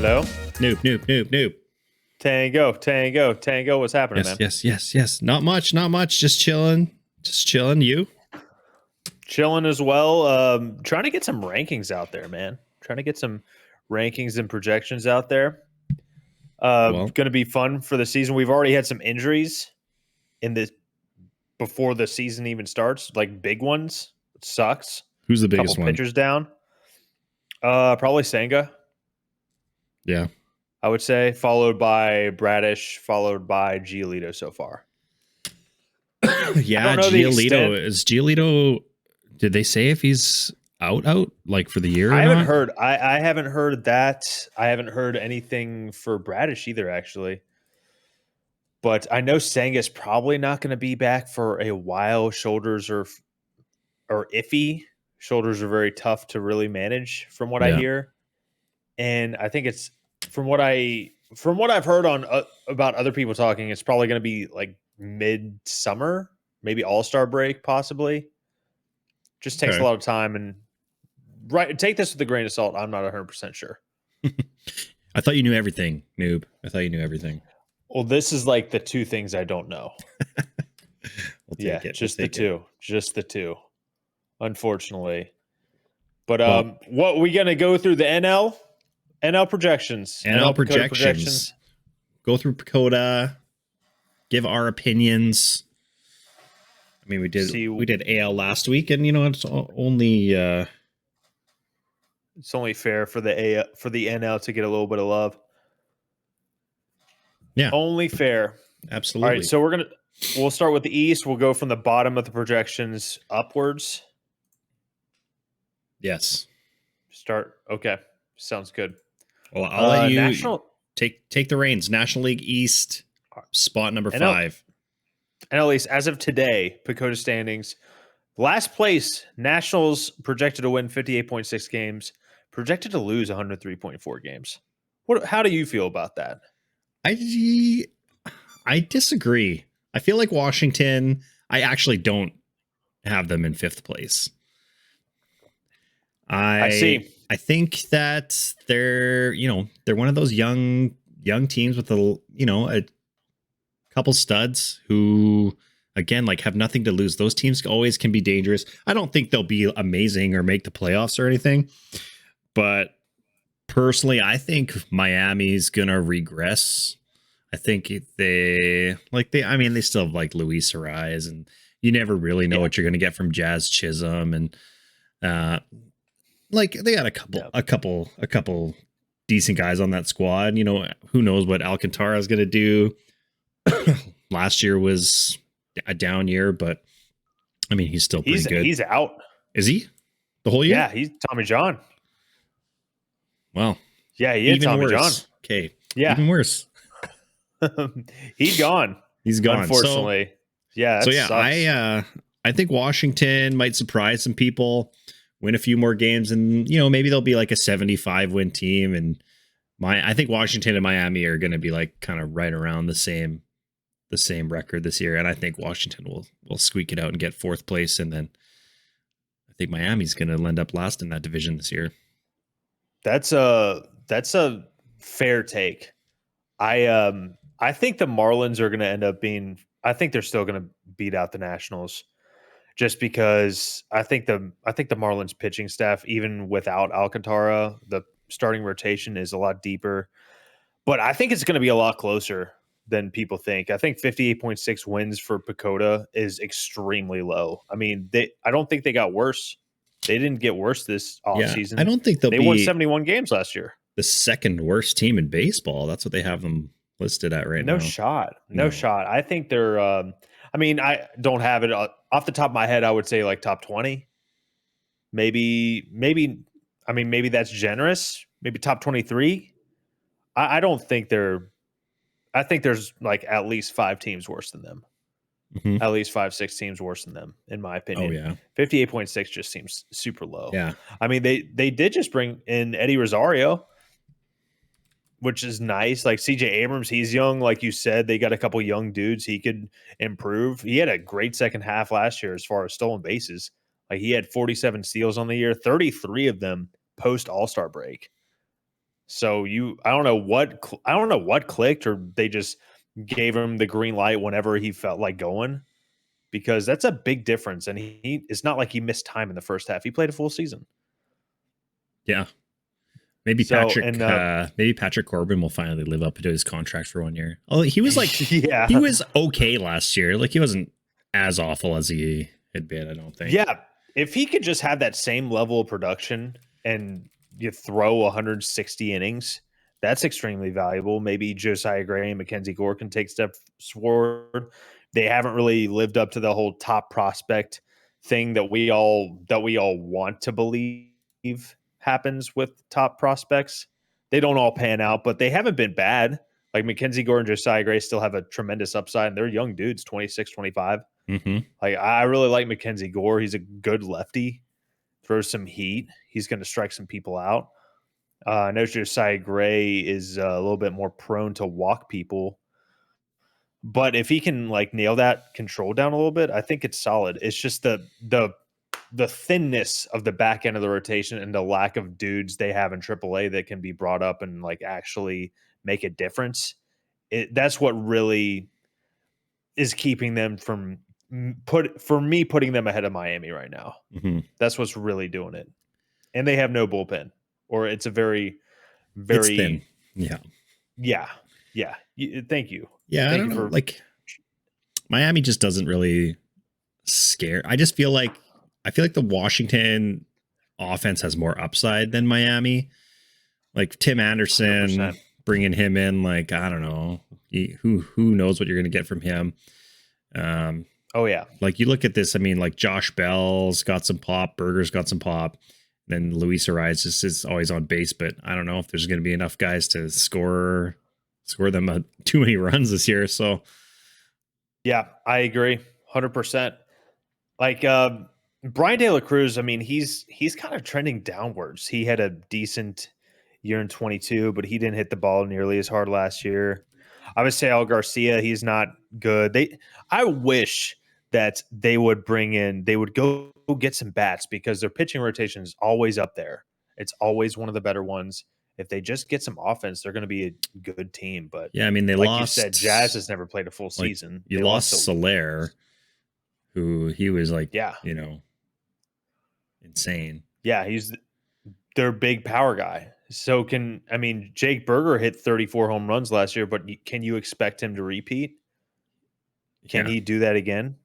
Hello? Noob. Tango. What's happening, man? Yes. Not much. Just chilling. You? Chilling as well. Trying to get some rankings out there, man. Trying to get some rankings and projections out there. Going to be fun for the season. We've already had some injuries in this before the season even starts, like big ones. It sucks. Who's the biggest Couple one? pitchers down. Probably Senga. Yeah. I would say, followed by Bradish, followed by Giolito so far. Yeah, Giolito. Is Giolito, did they say if he's out like for the year? I haven't heard. I haven't heard that. I haven't heard anything for Bradish either, actually. But I know Senga's probably not going to be back for a while. Shoulders are iffy. Shoulders are very tough to really manage, from what I hear. And I think it's from what I've heard on about other people talking, it's probably going to be like mid-summer, maybe All-Star break, possibly. Just takes a lot of time, and take this with a grain of salt. I'm not 100% sure. I thought you knew everything, noob. I thought you knew everything. Well, this is like the two things I don't know. Just the two, unfortunately. But what we gonna go through the NL projections? NL projections. Go through Pecota. Give our opinions. I mean, we did AL last week, and it's only fair for the NL to get a little bit of love. Yeah, only fair. Absolutely. All right, so we'll start with the East. We'll go from the bottom of the projections upwards. Yes. Okay, sounds good. Well, I'll let you take the reins. National League East, spot number 5. NL East, as of today, Pecota standings. Last place, Nationals projected to win 58.6 games, projected to lose 103.4 games. How do you feel about that? I disagree. I feel like Washington, I actually don't have them in 5th place. I see. I think that they're one of those young teams with a couple studs who, again, like have nothing to lose. Those teams always can be dangerous. I don't think they'll be amazing or make the playoffs or anything, but personally, I think Miami's gonna regress. I think they still have like Luis Ariz, and you never really know what you're gonna get from Jazz Chisholm, and like they got a couple decent guys on that squad. Who knows what Alcantara is gonna do. Last year was a down year, but I mean he's still pretty good. He's out. Is he? The whole year? Yeah, he's Tommy John. Well, yeah, he is Tommy John. Okay, yeah, even worse. He's gone. He's gone. Unfortunately. Sucks. I think Washington might surprise some people, win a few more games, and maybe they'll be like a 75 win team. And I think Washington and Miami are going to be like kind of right around the same record this year. And I think Washington will squeak it out and get 4th place, and then I think Miami's going to end up last in that division this year. That's a fair take. I think the Marlins are going to end up being. I think they're still going to beat out the Nationals, just because I think the Marlins pitching staff, even without Alcantara, the starting rotation is a lot deeper. But I think it's going to be a lot closer than people think. I think 58.6 wins for Pecota is extremely low. I mean, I don't think they got worse. They didn't get worse this offseason. I don't think they won 71 games last year. The second worst team in baseball. That's what they have them listed at right now. No shot. I think they're I mean, I don't have it off the top of my head. I would say like top 20. Maybe I mean, maybe that's generous. Maybe top 23. I don't think I think there's like at least 5 teams worse than them. Mm-hmm. At least 5-6 teams worse than them, in my opinion. Oh yeah, 58.6 just seems super low. Yeah, I mean they did just bring in Eddie Rosario, which is nice. Like CJ Abrams, he's young, like you said. They got a couple young dudes he could improve. He had a great second half last year as far as stolen bases. Like he had 47 steals on the year, 33 of them post All-Star break. So I don't know what clicked, or they just gave him the green light whenever he felt like going, because that's a big difference. And it's not like he missed time in the first half. He played a full season. Yeah. So, and Maybe Patrick Corbin will finally live up to his contract for 1 year. Oh, he was like, he yeah, was okay last year. Like he wasn't as awful as he had been, I don't think. yeah. If he could just have that same level of production and you throw 160 innings, that's extremely valuable. Maybe Josiah Gray and Mackenzie Gore can take steps forward. They haven't really lived up to the whole top prospect thing that we all want to believe happens with top prospects. They don't all pan out, but they haven't been bad. Like Mackenzie Gore and Josiah Gray still have a tremendous upside, and they're young dudes, 26, 25. Mm-hmm. Like, I really like Mackenzie Gore. He's a good lefty, throws some heat. He's going to strike some people out. I know Josiah Gray is a little bit more prone to walk people, but if he can like nail that control down a little bit, I think it's solid. It's just the thinness of the back end of the rotation and the lack of dudes they have in AAA that can be brought up and like actually make a difference. That's what really is keeping them from putting them ahead of Miami right now. Mm-hmm. That's what's really doing it. And they have no bullpen, or it's a very, It's thin. very, Yeah. yeah, yeah. Thank you. Yeah. I Thank don't you know. for, Like Miami just doesn't really scare. I feel like the Washington offense has more upside than Miami. Like Tim Anderson, 100%. bringing him in, like I don't know, who knows what you're going to get from him. Um, Oh, yeah. like you look at this, I mean, like Josh Bell's got some pop, Berger's got some pop, then Luis Arias is always on base, but I don't know if there's going to be enough guys to score them too many runs this year. So Yeah, I agree. 100%. Like, Brian De La Cruz, I mean, he's kind of trending downwards. He had a decent year in 22, but he didn't hit the ball nearly as hard last year. I would say Al Garcia, he's not good. I wish that they would go get some bats, because their pitching rotation is always up there. It's always one of the better ones. If they just get some offense, they're going to be a good team. But yeah, I mean they like you said, Jazz lost, has never played a full like season. you They lost lost to, Soler, who he was like, yeah, insane. yeah, he's their big power guy. So Jake Berger hit 34 home runs last year, but can you expect him to repeat? Can Yeah. he do that again?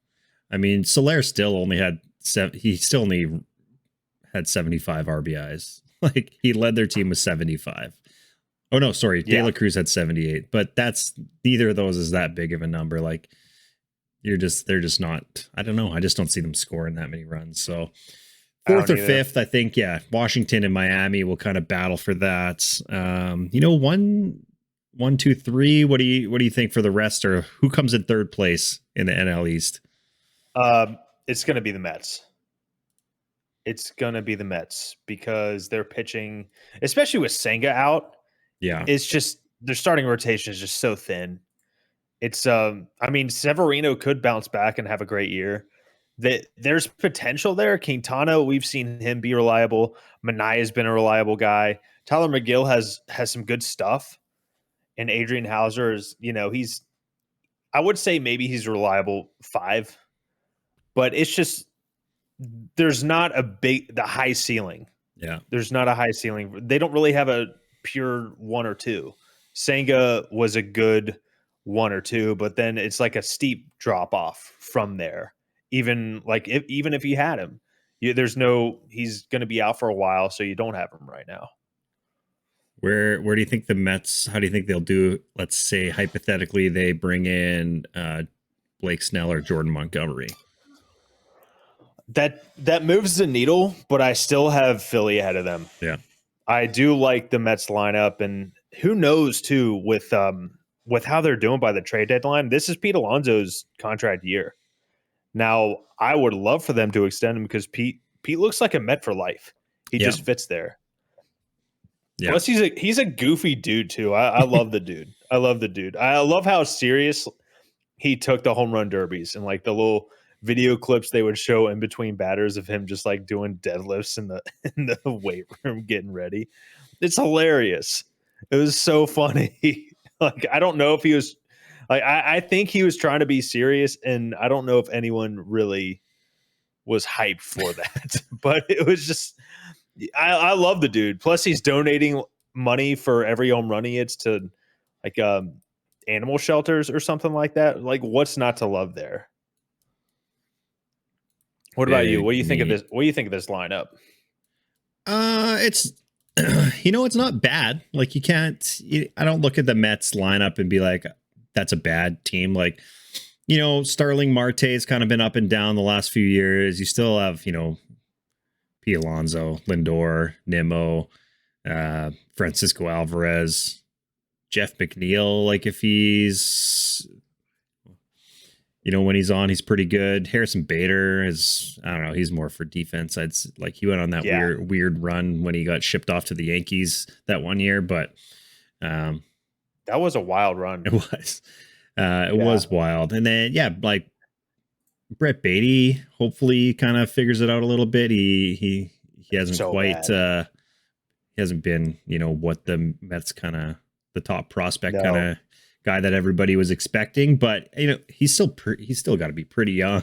I mean, Soler still only had he still only had 75 RBIs. Like he led their team with 75. Oh no, sorry, De Yeah. La Cruz had 78, but that's neither of those is that big of a number. Like they're just not. I don't know. I just don't see them scoring that many runs. So I fourth don't or either. fifth, I think. Yeah, Washington and Miami will kind of battle for that. One, two, three. What do you think for the rest, or who comes in third place in the NL East? It's going to be the Mets. It's going to be the Mets, because they're pitching, especially with Senga out. Yeah, It's just their starting rotation is just so thin. Severino could bounce back and have a great year. There's potential there. Quintana, we've seen him be reliable. Manaya's been a reliable guy. Tyler McGill has some good stuff. And Adrian Hauser is, I would say maybe he's a reliable 5, but it's just there's not the high ceiling. yeah. There's not a high ceiling. They don't really have a pure 1 or 2. Senga was a good 1 or 2, but then it's like a steep drop off from there. Even if you had him, he's going to be out for a while, so you don't have him right now. Where do you think the Mets? How do you think they'll do? Let's say hypothetically they bring in Blake Snell or Jordan Montgomery. That moves the needle, but I still have Philly ahead of them. Yeah, I do like the Mets lineup, and who knows too with how they're doing by the trade deadline. This is Pete Alonso's contract year. Now, I would love for them to extend him, because Pete looks like a Met for life. He yeah, just fits there. yeah. Plus, he's a goofy dude too. I love the dude. I love the dude. I love how serious he took the home run derbies, and like the little video clips they would show in between batters of him just like doing deadlifts in the in the weight room getting ready. It's hilarious. It was so funny. Like, I don't know if he was like, I think he was trying to be serious, and I don't know if anyone really was hyped for that. But it was just, I love the dude. Plus, he's donating money for every home run he hits to like animal shelters or something like that. Like, what's not to love there? What about you? What Big do you think of neat. this? What do you think of this lineup? It's it's not bad. Like you can't. I don't look at the Mets lineup and be like, that's a bad team. Like Starling Marte's kind of been up and down the last few years. You still have P. Alonso, Lindor, Nimmo, Francisco Alvarez, Jeff McNeil. Like if he's when he's on, he's pretty good. Harrison Bader is, I don't know, he's more for defense. Like he went on that Yeah, weird run when he got shipped off to the Yankees that one year, but that was a wild run. it was it Yeah, was wild. And then like Brett Beatty hopefully kind of figures it out a little bit. He hasn't so quite bad. he hasn't been, what the Mets kind of the top prospect kind No, of guy that everybody was expecting, but he's still got to be pretty young.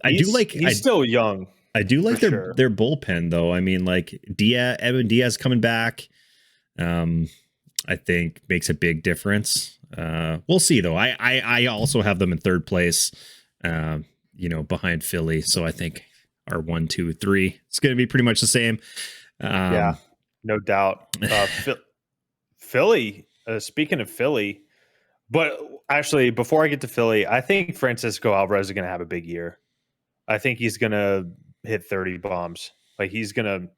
he's still young I do for like sure. their bullpen though. I mean, like Evan Diaz coming back, I think makes a big difference. We'll see though. I also have them in third place, behind Philly. So I think our 1, 2, 3 it's going to be pretty much the same. Yeah, Um, no doubt. Philly. Speaking of Philly, but actually, before I get to Philly, I think Francisco Alvarez is going to have a big year. I think he's going to hit 30 bombs. Like he's going to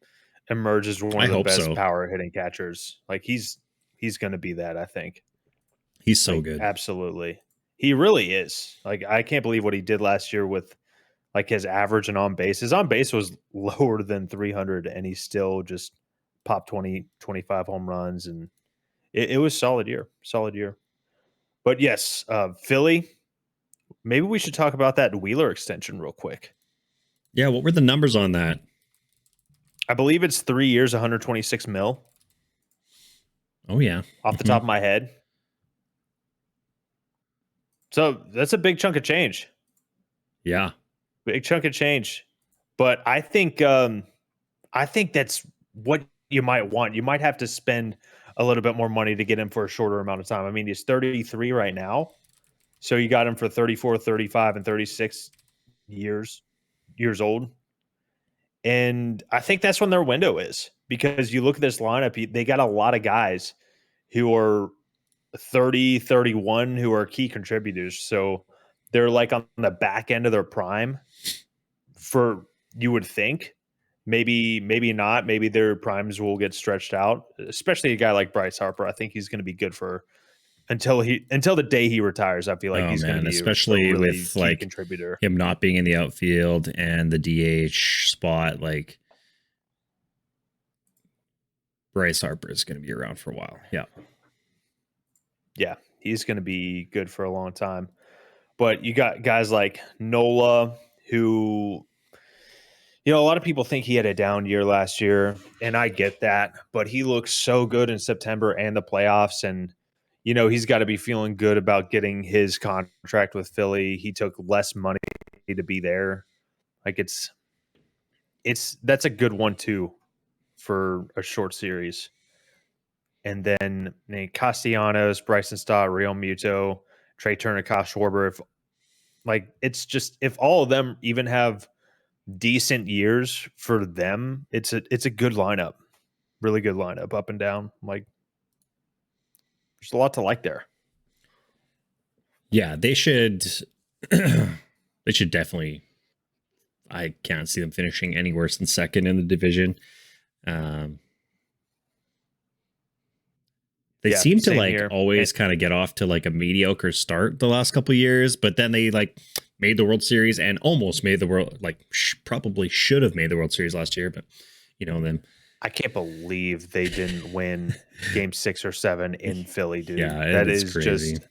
emerge as one I of the hope best so. power hitting catchers. Like he's going to be that. I think. He's so Like good. absolutely, he really is. Like I can't believe what he did last year with like his average and on base. His on base was lower than 300, and he still just popped 20, 25 home runs, and it was solid year, solid year. But yes, Philly. Maybe we should talk about that Wheeler extension real quick. Yeah. What were the numbers on that? I believe it's 3 years, 126 mil Oh yeah. off the top of my head. So that's a big chunk of change. Yeah. Big chunk of change. But I think that's what you might want. You might have to spend a little bit more money to get him for a shorter amount of time. I mean, he's 33 right now. So you got him for 34, 35, and 36 years old. And I think that's when their window is because you look at this lineup, they got a lot of guys who are 30, 31 who are key contributors. So they're like on the back end of their prime for you would think. Maybe not. Maybe their primes will get stretched out, especially a guy like Bryce Harper. I think he's going to be good for until the day he retires. I feel like Oh he's going to man, be a especially really with key like contributor. him not being in the outfield and the DH spot, like Bryce Harper is going to be around for a while. Yeah. Yeah, he's going to be good for a long time. But you got guys like Nola, who, a lot of people think he had a down year last year, and I get that, but he looks so good in September and the playoffs. And, he's got to be feeling good about getting his contract with Philly. He took less money to be there. Like that's a good one too for a short series. And then Castellanos, Bryson Stott, Real Muto, Trey Turner, Kyle Schwarber. If all of them even have decent years for them, it's a good lineup, really good lineup, up and down. Like there's a lot to like there. Yeah, they should they should definitely, I can't see them finishing any worse than second in the division. Um they Yeah, seem to same like here. And always kind of get off to like a mediocre start the last couple years, but then they like made the World Series and almost made the world, like probably should have made the World Series last year, but then I can't believe they didn't win Game 6 or 7 in Philly, dude. yeah, That it's is crazy. just.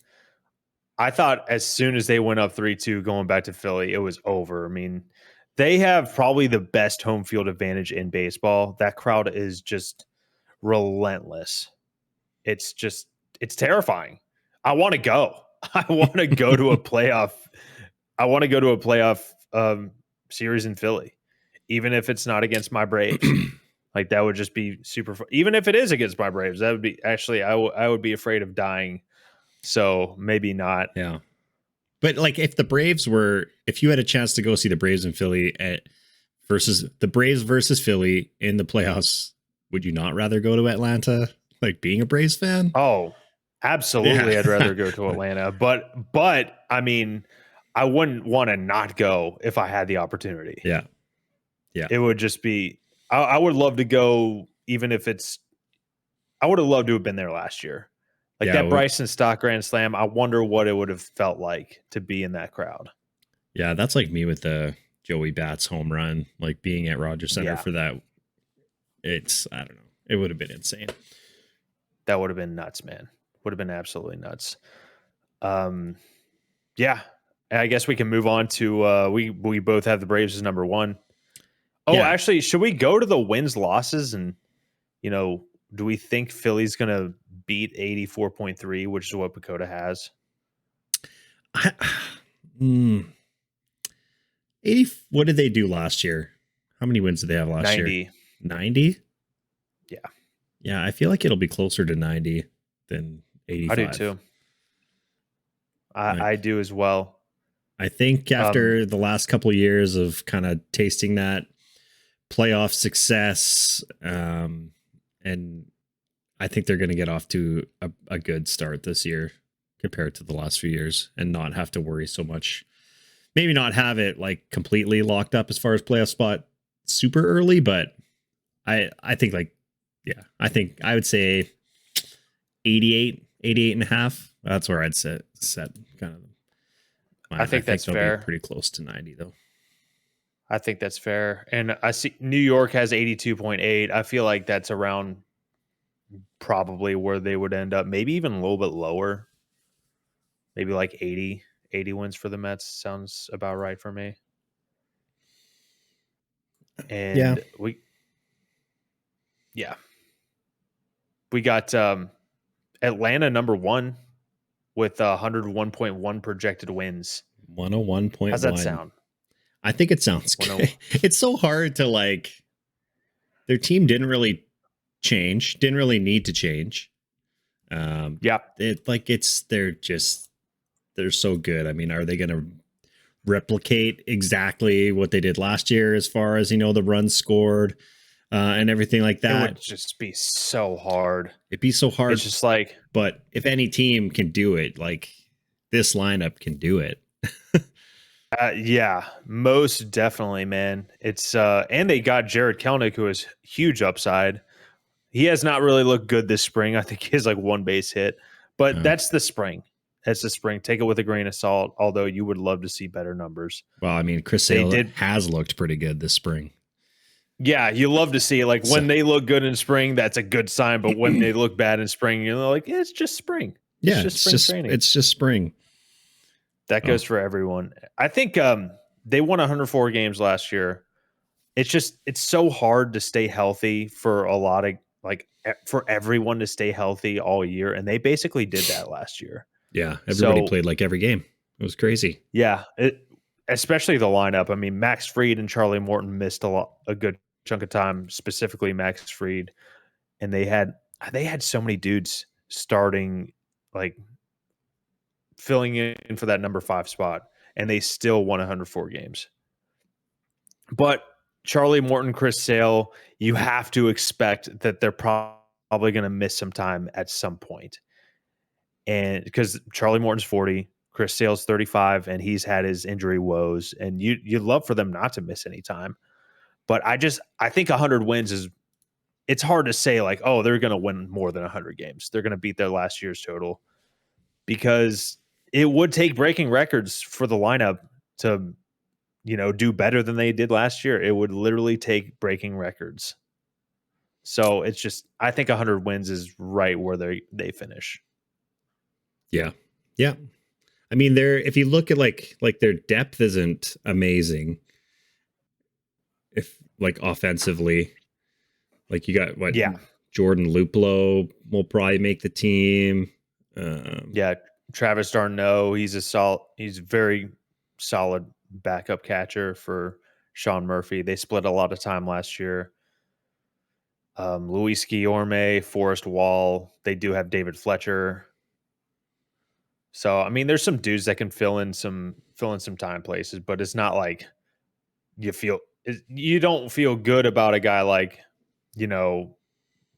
I thought as soon as they went up 3-2 going back to Philly, it was over. I mean, they have probably the best home field advantage in baseball. That crowd is just relentless. it's terrifying. I want to go. I want to go to a playoff. I want to go to a playoff series in Philly, even if it's not against my Braves. Like that would just be super fun. Even if it is against my Braves, that would be actually I would be afraid of dying. So maybe not. Yeah. But like if you had a chance to go see the Braves in Philly versus the Braves versus Philly in the playoffs, would you not rather go to Atlanta? Like being a Braves fan? Oh, Yeah. absolutely. I'd rather go to Atlanta, but I mean, I wouldn't want to not go if I had the opportunity. Yeah. Yeah. It would just be. I would love to go, even if it's. I would have loved to have been there last year, like Yeah. that Bryson Stock Grand Slam. I wonder what it would have felt like to be in that crowd. Yeah. That's like me with the Joey Bats home run, like being at Rogers Center Yeah, for that. I don't know. It would have been insane. that would have been nuts, man. Would have been absolutely nuts. Um, yeah. I guess we can move on to we both have the Braves as number one. Oh, Yeah. actually, should we go to the wins losses and do we think Philly's gonna beat 84.3, which is what Pecota has? I, mm, 80. What did they do last year? How many wins did they have last year? 90. 90? Yeah, Yeah, I feel like it'll be closer to 90 than I do 85. too. I Like do as well. I think Um, after the last couple of years of kind of tasting that playoff success, and I think they're going to get off to a good start this year compared to the last few years and not have to worry so much. Maybe not have it like completely locked up as far as playoff spot super early, but I think like, yeah, I think I would say 88 and a half. That's where I'd set kind of mine. I I think think that's they'll be fair. pretty close to 90 though. I think that's fair. And I see New York has 82.8. I feel like that's around probably where they would end up. Maybe even a little bit lower. Maybe like 80 wins for the Mets sounds about right for me. Yeah. And yeah, we got Atlanta number one with 101.1 projected wins. How's that 101.1. sound? I think it sounds 10 good. It's so hard to like their team didn't really change, didn't really need to change. Yeah, They're so good. I mean, are they going to replicate exactly what they did last year as far as, the runs scored and everything like it would that? just be so hard. It'd be so hard. It's just like, But if any team can do it, like this lineup can do it. yeah, most definitely, man. It's and they got Jared Kelnick, who is huge upside. He has not really looked good this spring. I think he has like one base hit, but Uh, that's the spring. That's the spring. Take it with a grain of salt. Although you would love to see better numbers. well, I mean, Chris They Sale did. has looked pretty good this spring. Yeah, you love to see it. Like So, when they look good in spring, that's a good sign. But when they look bad in spring, you're like, it's just spring. It's yeah, just spring training. it's just spring. That Oh, goes for everyone. I think they won 104 games last year. It's so hard to stay healthy for a lot of for everyone to stay healthy all year, and they basically did that last year. yeah, everybody So played like every game. It was crazy. yeah, especially the lineup. I mean, Max Fried and Charlie Morton missed a good chunk of time, specifically Max Fried, and they had so many dudes starting, like filling in for that number 5 spot, and they still won 104 games. But Charlie Morton, Chris Sale, you have to expect that they're probably going to miss some time at some point. And because Charlie Morton's 40, Chris Sale's 35, and he's had his injury woes, and you'd love for them not to miss any time. But I think 100 wins it's hard to say like, oh, they're going to win more than 100 games. They're going to beat their last year's total because it would take breaking records for the lineup to do better than they did last year. It would literally take breaking records. So it's just, I think 100 wins is right where they finish. Yeah, yeah. I mean, if you look at like their depth isn't amazing. If like offensively, like you got what Yeah. Jordan Luplo will probably make the team. Yeah, Travis Darno, he's very solid backup catcher for Sean Murphy. They split a lot of time last year. Luis Guillorme, Forrest Wall. They do have David Fletcher. So I mean, there's some dudes that can fill in some time places, but it's not like you don't feel good about a guy like, you know,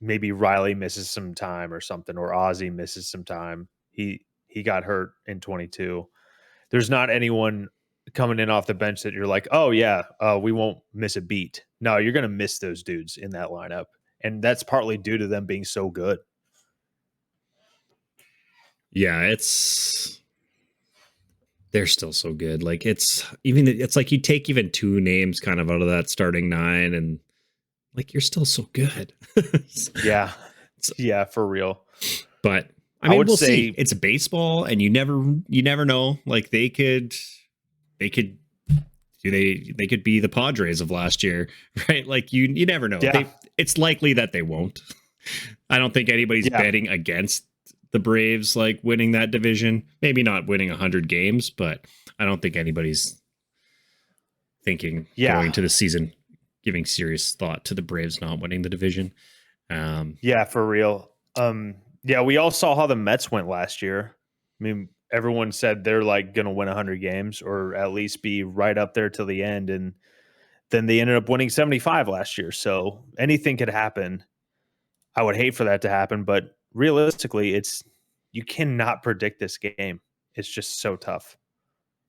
maybe Riley misses some time or something, or Ozzy misses some time. He got hurt in 22. There's not anyone coming in off the bench that you're like, oh yeah, we won't miss a beat. No, you're gonna miss those dudes in that lineup, and that's partly due to them being so good. Yeah, they're still so good. Like it's like you take even two names kind of out of that starting nine, and like you're still so good. Yeah, yeah, for real. But I I mean, would we'll see. say, It's baseball, and you never know. Like they could they could be the Padres of last year, right? Like you never know. yeah, It's likely that they won't. I don't think anybody's yeah, betting against the Braves like winning that division. Maybe not winning 100 games, but I don't think anybody's thinking yeah, going to the season giving serious thought to the Braves not winning the division. Um, yeah, for real. Yeah, we all saw how the Mets went last year. I mean, everyone said they're like going to win 100 games or at least be right up there till the end, and then they ended up winning 75 last year. So anything could happen. I would hate for that to happen, but realistically, you cannot predict this game. It's just so tough.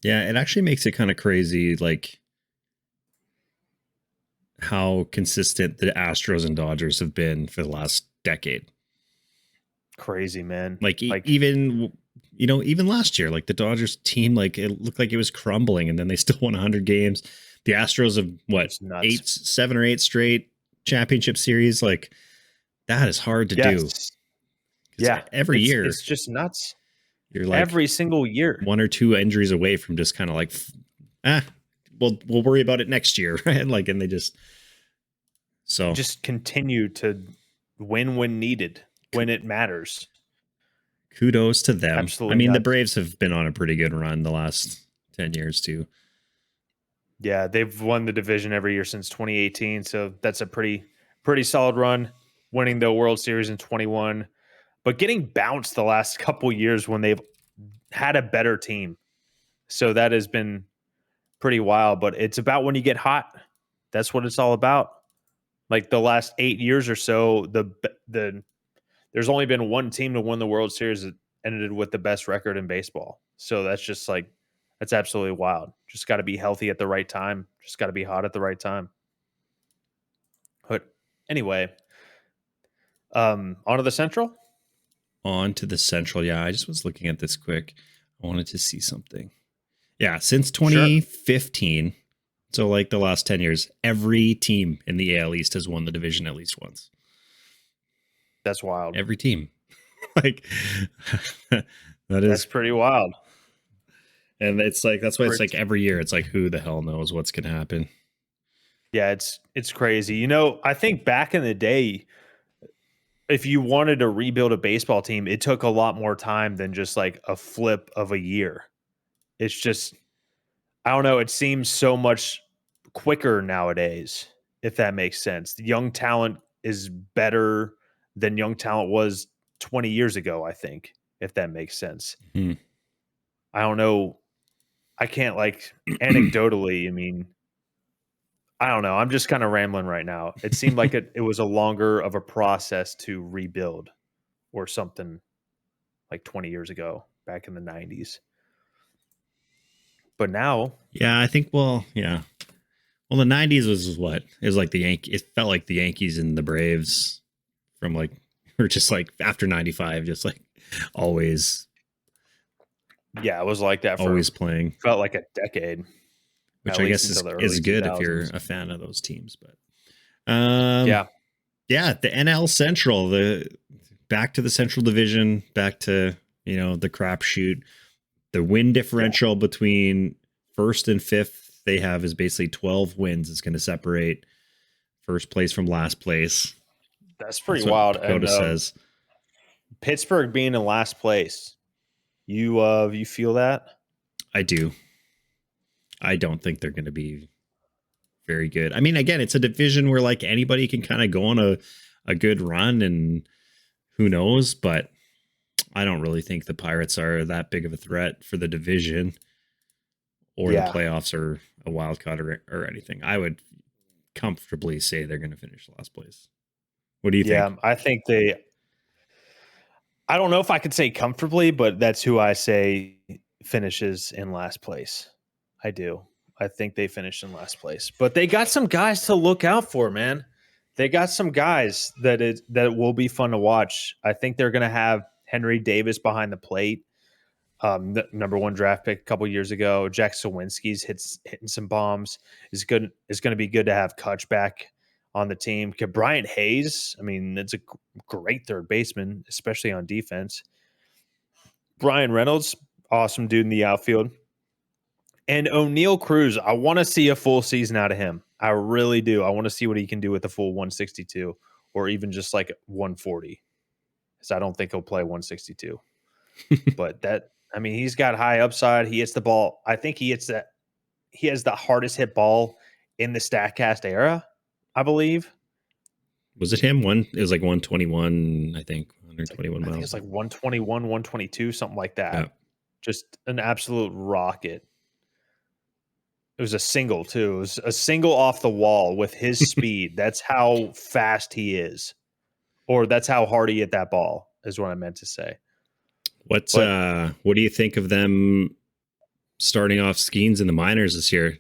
yeah, it actually makes it kind of crazy, like how consistent the Astros and Dodgers have been for the last decade. Crazy, man. Like Like, even even last year, like the Dodgers team, like it looked like it was crumbling, and then they still won 100 games. The Astros have what it's nuts. 7 or 8 straight championship series. Like that is hard to do Yes. because Yeah. every It's year just nuts. you're like Every single year. one or two injuries away from just kind of like ah, we'll worry about it next year, right? Like, and they so Just continue to win when needed, when it matters. kudos to them. I Absolutely mean, the nuts. Braves have been on a pretty good run the last 10 years too. Yeah, they've won the division every year since 2018, so that's a pretty solid run, winning the World Series in 21, but getting bounced the last couple years when they've had a better team. So that has been pretty wild, but it's about when you get hot. That's what it's all about. Like the last 8 years or so, there's only been one team to win the World Series that ended with the best record in baseball. So that's just like that's absolutely wild. Just got to be healthy at the right time. Just got to be hot at the right time. But anyway, on to the Central. On to the Central. Yeah, I just was looking at this quick. I wanted to see something. Yeah, since Sure, 2015, so like the last 10 years, every team in the AL East has won the division at least once. that's wild. Every team. Like that That's is, pretty wild. and it's like that's why it's like Pretty- every year it's like who the hell knows what's going to happen. Yeah, it's crazy. You know, I think back in the day, if you wanted to rebuild a baseball team, it took a lot more time than just like a flip of a year. It's just I don't know, it seems so much quicker nowadays, if that makes sense. The young talent is better than young talent was 20 years ago, I think, if that makes sense. Hmm. I don't know. I can't like anecdotally, I mean, I don't know. I'm just kind of rambling right now. It seemed like it was a longer of a process to rebuild or something like 20 years ago, back in the 90s. But now, Yeah, I think yeah. Well, the 90s was what? It was like the Yankee it felt like the Yankees and the Braves from like or just like after 95 just like always yeah, it was like that for always playing, felt like a decade, which at I least guess until the is early good if you're 2000s. a fan of those teams. But Yeah. yeah, the NL Central, the back to the Central Division, back to the crapshoot. The win Yeah. differential between first and fifth they have is basically 12 wins. It's going to separate first place from last place. That's pretty That's what wild. And Pecota says. Pittsburgh being in last place, you feel that? I do. I don't think they're going to be very good. I mean, again, it's a division where like anybody can kind of go on a good run, and who knows, but I don't really think the Pirates are that big of a threat for the division or the Yeah, playoffs or a wild card or anything. I would comfortably say they're going to finish last place. What do you think? yeah. I think they. I don't know if I could say comfortably, but that's who I say finishes in last place. I do. I think they finish in last place, but they got some guys to look out for, man. They got some guys that will be fun to watch. I think they're going to have Henry Davis behind the plate, the number one draft pick a couple years ago. Jack Sawinski's hitting some bombs. Is good. Is going to be good to have Kutch back on the team. Bryant Hayes, I mean, it's a great third baseman, especially on defense. Brian Reynolds, awesome dude in the outfield. And O'Neal Cruz, I want to see a full season out of him. I really do. I want to see what he can do with the full 162 or even just like 140. Because I don't think he'll play 162. But I mean, he's got high upside. He hits the ball. I think he hits that. He has the hardest hit ball in the Statcast era, I believe. Was it him? It was like 121, I think, 121 I think miles. it's like 121, 122, something like that. Yeah. Just an absolute rocket. It was a single, too. It was a single off the wall with his speed. That's how fast he is. Or that's how hard he hit that ball, is what I meant to say. But What do you think of them starting off Skeens in the minors this year?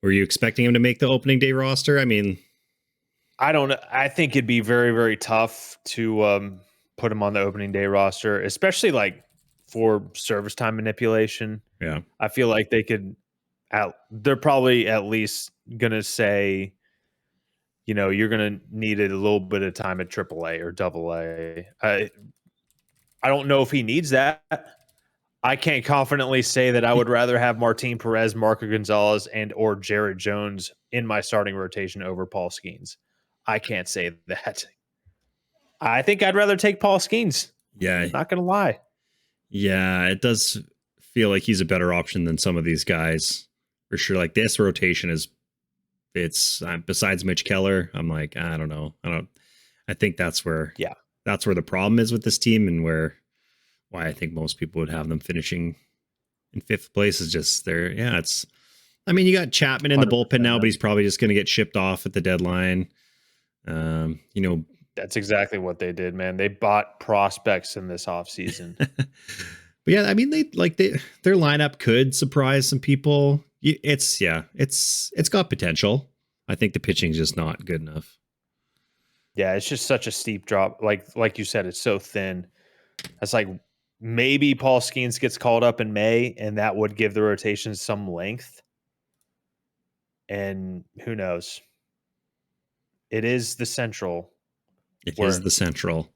Were you expecting him to make the opening day roster? I mean, I don't know. I think it'd be very, very tough to put him on the opening day roster, especially like for service time manipulation. yeah. I feel like they're probably at least gonna say, you're gonna need a little bit of time at AAA or AA. I don't know if he needs that. I can't confidently say that I would rather have Martin Perez, Marco Gonzalez, and or Jared Jones in my starting rotation over Paul Skeens. I can't say that. I think I'd rather take Paul Skeens. Yeah. Not gonna lie. Yeah, it does feel like he's a better option than some of these guys. For sure. Like this rotation it's besides Mitch Keller, I'm like, I don't know. I think that's where the problem is with this team, and why I think most people would have them finishing in fifth place is just I mean, you got Chapman in the bullpen now, but he's probably just going to get shipped off at the deadline. That's exactly what they did, man. They bought prospects in this offseason. But yeah, I mean, their lineup could surprise some people. It's got potential. I think the pitching's just not good enough. Yeah, it's just such a steep drop. Like you said, it's so thin. It's like maybe Paul Skeens gets called up in May, and that would give the rotation some length. And who knows? It is the Central. It is the Central.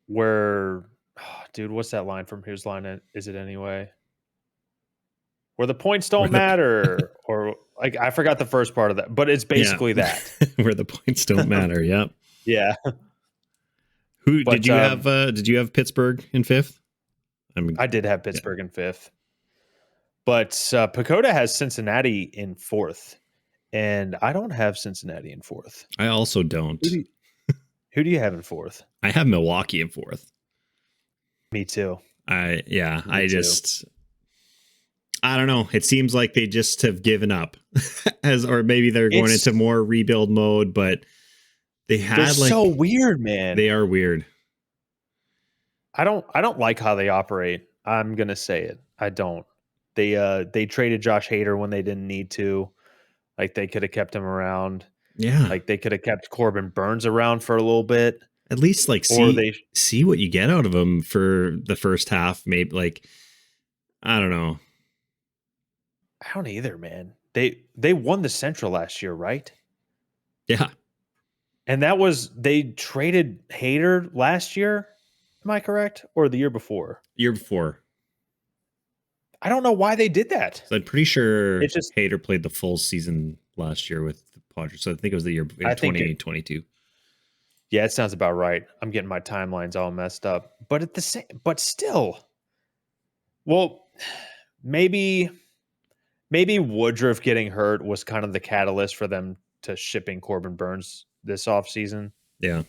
Where, dude, what's that line from? Whose line is it anyway? Where the points don't matter, or like I forgot the first part of that, but it's basically that. Where the points don't matter. Yep. Yeah. Did you have? Did you have Pittsburgh in fifth? I did have Pittsburgh in fifth, but Pecota has Cincinnati in fourth, and I don't have Cincinnati in fourth. I also don't. Who do you have in fourth? I have Milwaukee in fourth. Me too. I don't know. It seems like they just have given up, or maybe they're going into more rebuild mode. But they're so weird, man. They are weird. I don't like how they operate. I'm gonna say it. I don't. They traded Josh Hader when they didn't need to. Like they could have kept him around. Yeah. Like they could have kept Corbin Burns around for a little bit. At least see what you get out of him for the first half. Maybe I don't know. I don't either, man. They won the Central last year, right? Yeah. And they traded Hader last year. Am I correct? Or the year before? Year before. I don't know why they did that. So I'm pretty sure Hader played the full season last year with the Padres. So I think it was the year 2022. Yeah, it sounds about right. I'm getting my timelines all messed up. But at the same but still, well, maybe maybe Woodruff getting hurt was kind of the catalyst for them to shipping Corbin Burns this offseason. Yeah.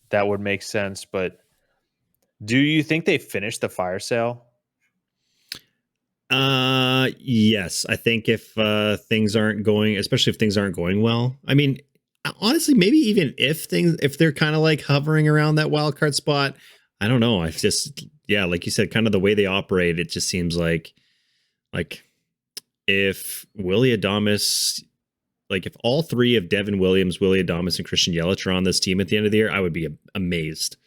That would make sense. But do you think they finished the fire sale? Yes. I think if things aren't going, especially if things aren't going well. I mean, honestly, maybe even if they're kind of like hovering around that wild card spot, I don't know. I just yeah, like you said, kind of the way they operate, it just seems like if Willie Adamas, like if all three of Devin Williams, Willie Adamas, and Christian Yelich are on this team at the end of the year, I would be amazed.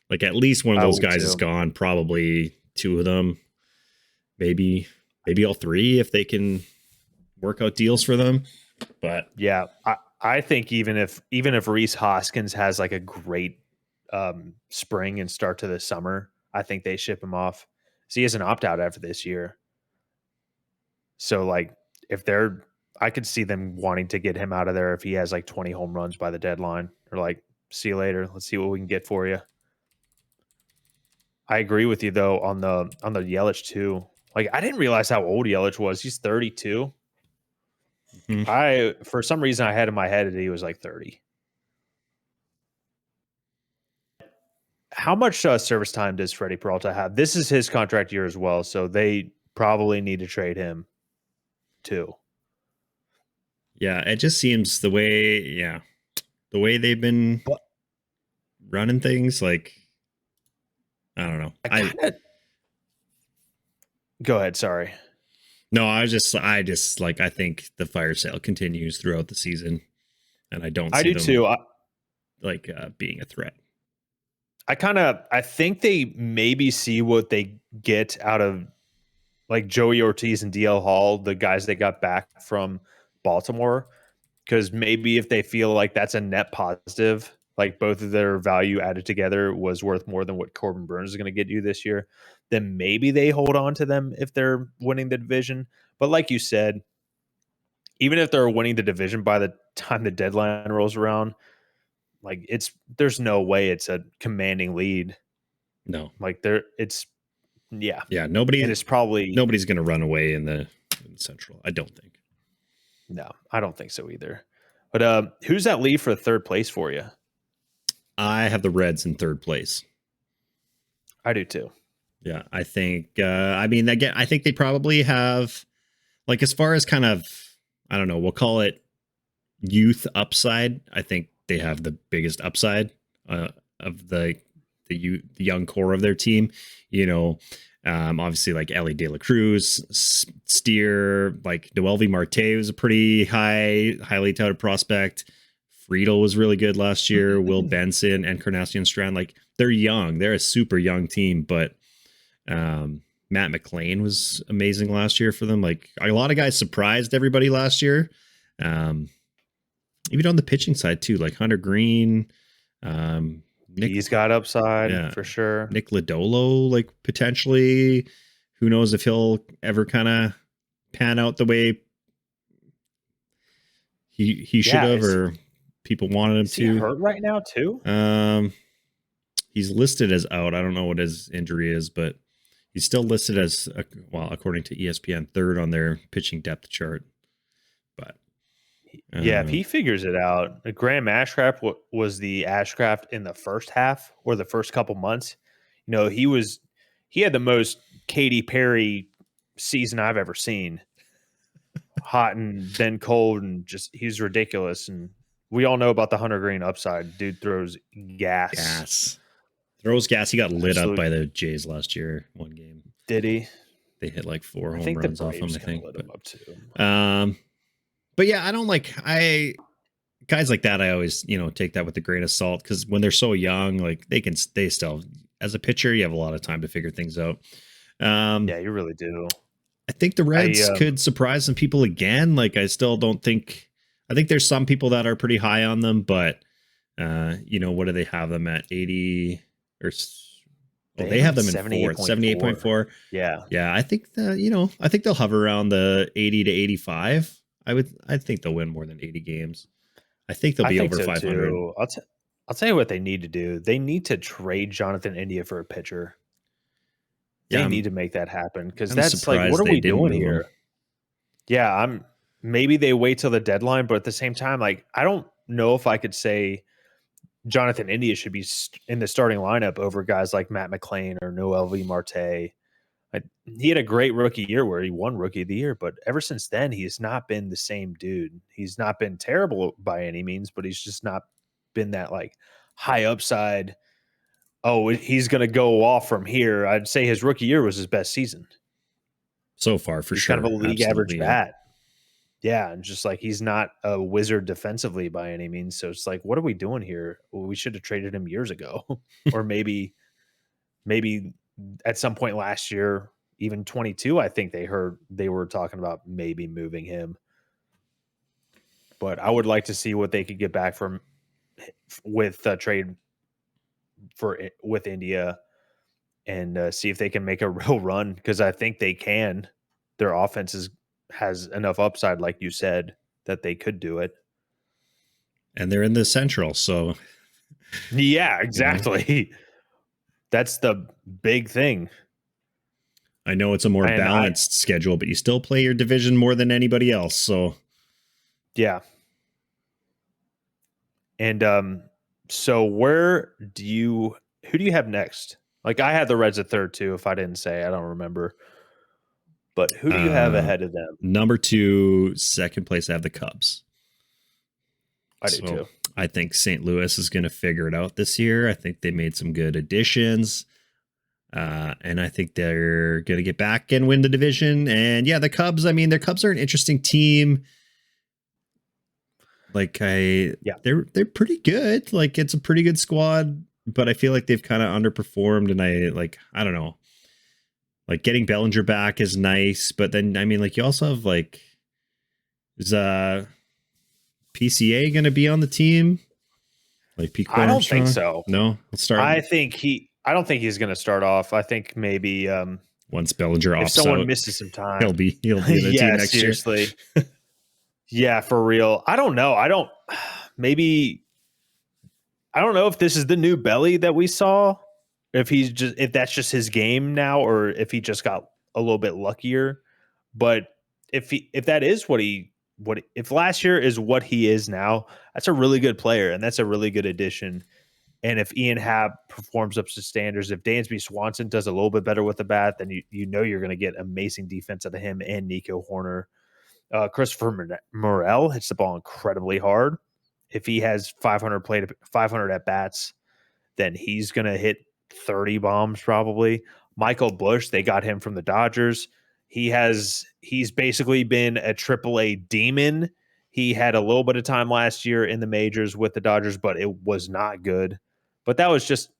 Like at least one of I those would guys is too. gone. Probably two of them, maybe all three if they can work out deals for them. But Yeah. I think even if Reese Hoskins has like a great spring and start to the summer, I think they ship him off. So he has an opt out after this year. So like if they're I could see them wanting to get him out of there if he has like 20 home runs by the deadline. Or like, see you later. Let's see what we can get for you. I agree with you though on the Yelich too. Like I didn't realize how old Yelich was. He's 32. mhm. I for some reason I had in my head that he was like 30. How much service time does Freddie Peralta have? This is his contract year as well, so they probably need to trade him too. Yeah, it just seems the way they've been But running things. Like I don't know. I kind of go ahead. Sorry, No, I just like I think the fire sale continues throughout the season, and I don't I see do them too. like being a threat. I think they maybe see what they get out of like Joey Ortiz and DL Hall, the guys they got back from Baltimore, because maybe if they feel like that's a net positive, like both of their value added together was worth more than what Corbin Burns is going to get you this year, then maybe they hold on to them if they're winning the division. But like you said, even if they're winning the division by the time the deadline rolls around, like there's no way it's a commanding lead. No, Like it's yeah, yeah, and it's probably nobody's going to run away in Central. I don't think. no, I don't think so either. But who's that lead for third place for you? I have the Reds in third place. I do too. Yeah, I think. I mean, again, I think they probably have like as far as kind of I don't know. We'll call it youth upside. I think they have the biggest upside of the young core of their team. You know, obviously like Ellie De La Cruz, Steer, like Noelvi Marte was a pretty highly touted prospect. Friedel was really good last year. Will Benson and Encarnacion Strand, like they're young. They're a super young team, but Matt McLean was amazing last year for them. Like a lot of guys surprised everybody last year. Um, Even on the pitching side too, like Hunter Green, Nick, He's got upside yeah, for sure. Nick Lodolo, like potentially. Who knows if he'll ever kind of pan out the way he should Yeah, have, or people wanted him is he to. hurt right now too? He's listed as out. I don't know what his injury is, but he's still listed as well, according to ESPN, third on their pitching depth chart. But Yeah, if he figures it out, Graham Ashcraft was the Ashcraft in the first half or the first couple months. You know, he had the most Katy Perry season I've ever seen. Hot and then cold, and just he's ridiculous. And we all know about the Hunter Green upside. Dude throws gas. gas throws gas. He got lit up Absolute by the Jays last year. One game did he? they hit like four I home think the runs off him. Braves I kind of think, lit him up too. but yeah, I don't like I guys like that. I always take that with a grain of salt because when they're so young, like they still as a pitcher, you have a lot of time to figure things out. Um, Yeah, you really do. I think the I Reds could surprise some people again. Like I still don't think. I think there's some people that are pretty high on them, but what do they have them at 80 or? Oh, they have them in fourth, 78.4. Yeah. Yeah, I think I think they'll hover around the 80 to 85. I think they'll win more than 80 games. I think they'll I be think over so 500. too. I'll tell you what they need to do. They need to trade Jonathan India for a pitcher. Yeah, They I'm need to make that happen because kind of that's like, what surprised are they we didn't doing move him. here? Yeah, I'm maybe they wait till the deadline, but at the same time, like I don't know if I could say Jonathan India should be in the starting lineup over guys like Matt McClain or Noel V. Marte. He had a great rookie year where he won Rookie of the Year, but ever since then, he's not been the same dude. He's not been terrible by any means, but he's just not been that like high upside. Oh, he's going to go off from here. I'd say his rookie year was his best season. So far, for He's kind of a sure. league average Absolutely. Yeah. bat. Yeah, and just like he's not a wizard defensively by any means. So it's like, what are we doing here? Well, we should have traded him years ago, or maybe at some point last year, even 22. I think they were talking about maybe moving him. But I would like to see what they could get back from with trade with India and see if they can make a real run because I think they can. Their offense has enough upside, like you said, that they could do it. And they're in the Central, so Yeah, you know, exactly. That's the big thing. I know it's a more And balanced schedule, but you still play your division more than anybody else. So yeah. And so who do you have next? Like I had the Reds at third too, if I didn't say, I don't remember. But who do you have uh ahead of them? number two, second place, I have the Cubs. I do So too. I think St. Louis is going to figure it out this year. I think they made some good additions. And I think they're going to get back and win the division. And yeah, the Cubs, I mean, the Cubs are an interesting team. Yeah. They're pretty good. Like it's a pretty good squad, but I feel like they've kind of underperformed. And I don't know, like getting Bellinger back is nice, but then I mean, like you also have like, is PCA going to be on the team? Like Pete I don't think Armstrong? so. No, let's start I don't think he's going to start off. I think maybe once Bellinger if opts someone out. misses some He'll time. be in the team Yeah, next year. seriously. Yeah, for real. I don't know. Maybe I don't know if this is the new Belly that we saw. If that's just his game now, or if he just got a little bit luckier. But if that is if last year is what he is now, that's a really good player and that's a really good addition. And if Ian Happ performs up to standards, if Dansby Swanson does a little bit better with the bat, then you know you're going to get amazing defense out of him and Nico Horner. Christopher Morel hits the ball incredibly hard. If he has 500 at bats, then he's going to hit 30 bombs probably. Michael Bush, they got him from the Dodgers. He's basically been a AAA demon. He had a little bit of time last year in the majors with the Dodgers, but it was not good. But that was just,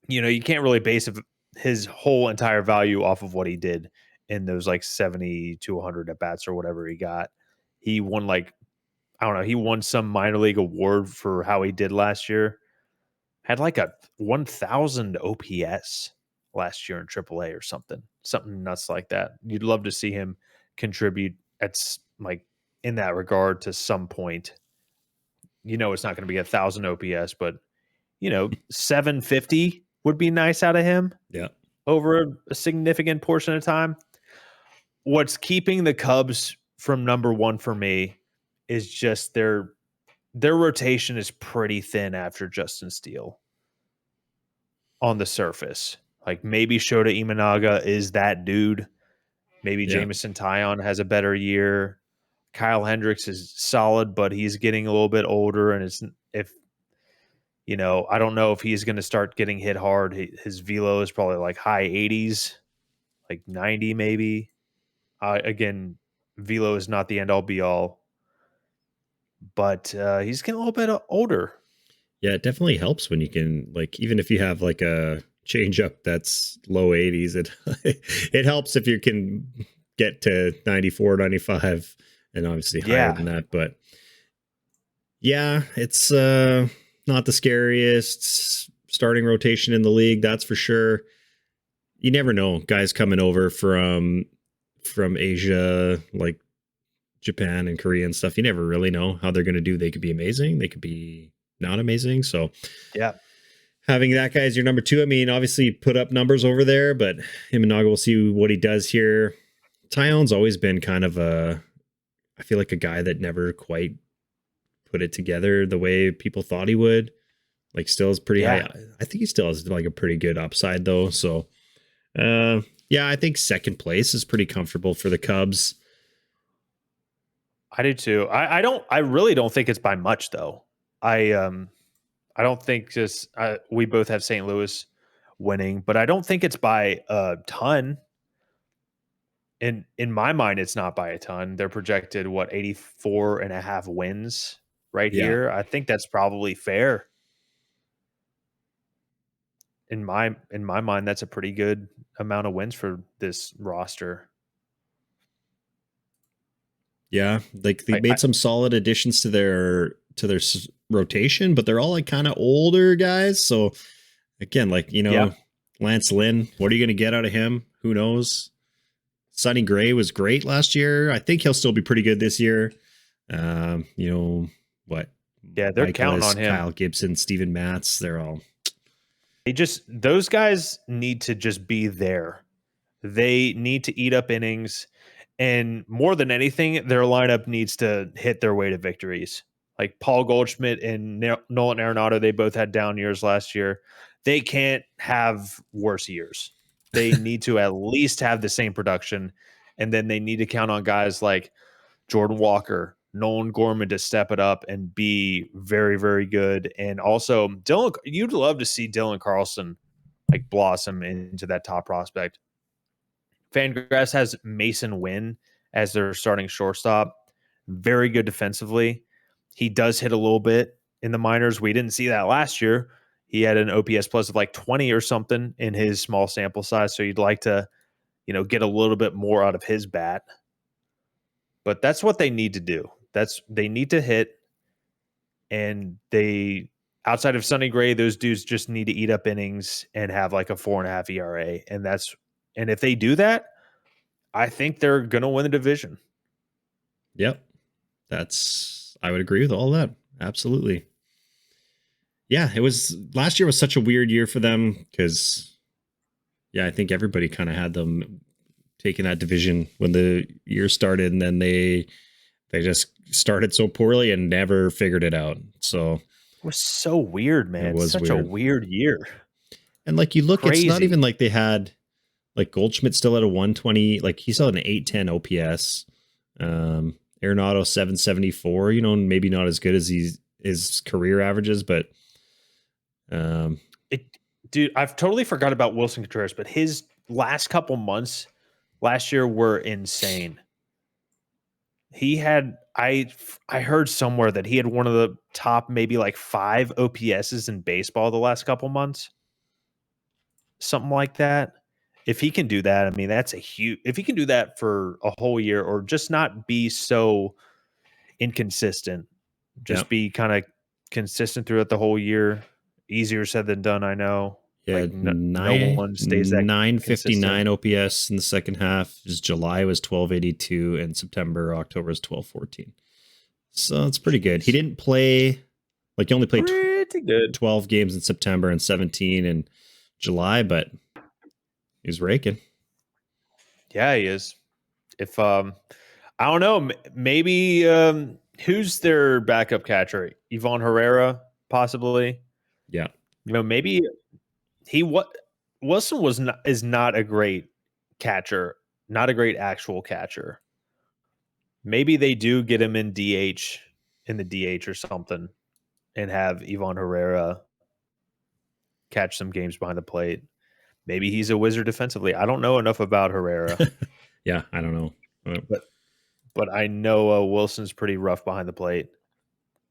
you can't really base his whole entire value off of what he did in those like 70 to 100 at bats or whatever he got. He won I don't know, he won some minor league award for how he did last year. Had like a 1,000 OPS last year in AAA or something nuts like that. You'd love to see him contribute like in that regard to some point. It's not going to be 1,000 OPS, but 750 would be nice out of him Yeah. over a significant portion of time. What's keeping the Cubs from number one for me is just their rotation is pretty thin after Justin Steele on the surface. Like maybe Shota Imanaga is that dude. Maybe Yeah. Jameson Tyon has a better year. Kyle Hendricks is solid, but he's getting a little bit older, and I don't know if he's going to start getting hit hard. His velo is probably like high 80s, like 90 maybe. Again, velo is not the end all be all, but he's getting a little bit older. Yeah, it definitely helps when you can, like, even if you have like a change up that's low 80s, it helps if you can get to 94, 95, and obviously higher Yeah, than that. But yeah, it's not the scariest starting rotation in the league, that's for sure. You never know, guys coming over from Asia, like Japan and Korea and stuff. You never really know how they're going to do. They could be amazing. They could be not amazing. So Yeah. having that guy as your number two, I mean, obviously put up numbers over there, but Imanaga, we'll see what he does here. Tyone's always been kind of I feel like a guy that never quite put it together the way people thought he would. Like still is pretty high. Yeah. I think he still has like a pretty good upside though. So yeah, I think second place is pretty comfortable for the Cubs. I do too. I really don't think it's by much though. I don't think we both have St. Louis winning, but I don't think it's by a ton. In my mind, it's not by a ton. They're projected 84 and a half wins right Yeah. here. I think that's probably fair. In my mind, that's a pretty good amount of wins for this roster. Yeah, like they I made some solid additions to their rotation, but they're all like kind of older guys. So again, like yeah, Lance Lynn, what are you going to get out of him? Who knows? Sonny Gray was great last year. I think he'll still be pretty good this year. What? yeah, they're counting Michaelis, on him. Kyle Gibson, Steven Matz, they're all. Those guys need to just be there. They need to eat up innings, and more than anything, their lineup needs to hit their way to victories. Like Paul Goldschmidt and Nolan Arenado, they both had down years last year. They can't have worse years. They need to at least have the same production, and then they need to count on guys like Jordan Walker, Nolan Gorman to step it up and be very, very good. And also, you'd love to see Dylan Carlson like blossom into that top prospect. Fangraphs has Mason Wynn as their starting shortstop. Very good defensively. He does hit a little bit in the minors. We didn't see that last year. He had an OPS plus of like 20 or something in his small sample size. So you'd like to, get a little bit more out of his bat. But that's what they need to do. They need to hit, and outside of Sonny Gray, those dudes just need to eat up innings and have like a 4.5 ERA. And if they do that, I think they're gonna win the division. Yep, I would agree with all that. Absolutely. Yeah, it was last year was such a weird year for them because I think everybody kind of had them taking that division when the year started, and then they just started so poorly and never figured it out. So It was so weird, man. it was Such a weird. weird year. And like you look, it's not Crazy. even like they had like Goldschmidt still at a 120, like he's still at an 810 OPS. Arenado 774, maybe not as good as his career averages, but Dude, I've totally forgot about Wilson Contreras, but his last couple months last year were insane. He had I heard somewhere that he had one of the top maybe like 5 OPSs in baseball the last couple months. Something like that. If he can do that, I mean, that's a huge. If he can do that for a whole year, or just not be so inconsistent, yeah, just be kind of consistent throughout the whole year. Easier said than done, I know. yeah, Like no one stays that 959 consistent. OPS in the second half. His July was 1282 and October is 1214. So it's pretty good. He Jeez. didn't play, like he only played Pretty good. 12 games in September and 17 in July, but he's raking. Yeah, he is. If I don't know, maybe who's their backup catcher? Ivan Herrera, possibly. Yeah. Maybe Wilson is not a great catcher, not a great actual catcher. Maybe they do get him in the DH or something, and have Ivan Herrera catch some games behind the plate. Maybe he's a wizard defensively. I don't know enough about Herrera, Yeah, I don't know. but I know Wilson's pretty rough behind the plate.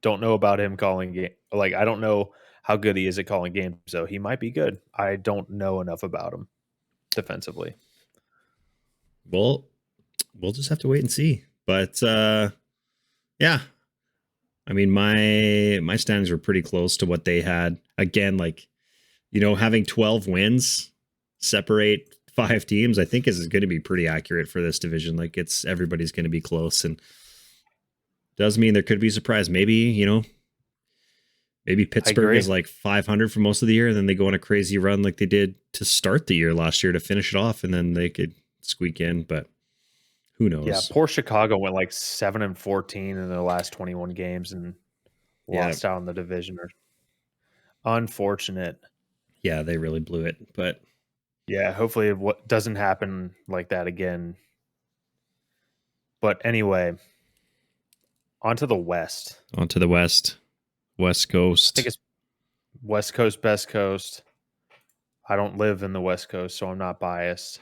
Don't know about him calling game. Like, I don't know how good he is at calling games, so he might be good. I don't know enough about him defensively. Well, we'll just have to wait and see. But yeah. I mean, my standings were pretty close to what they had. Again, like, having 12 wins separate 5 teams, I think is going to be pretty accurate for this division. Like everybody's going to be close. And does mean there could be a surprise. Maybe, maybe I Pittsburgh is agree. like 500 for most of the year, and then they go on a crazy run like they did to start the year last year to finish it off, and then they could squeak in. But who Yeah, knows? poor Chicago went like 7-14 in their last 21 games and Yeah, lost out in the division. Unfortunate. yeah, they really blew it. But Yeah, hopefully what doesn't happen like that again. But anyway, on to the West. on to the West I think Coast. it's West Coast, best coast. I don't live in the West Coast, so I'm not biased,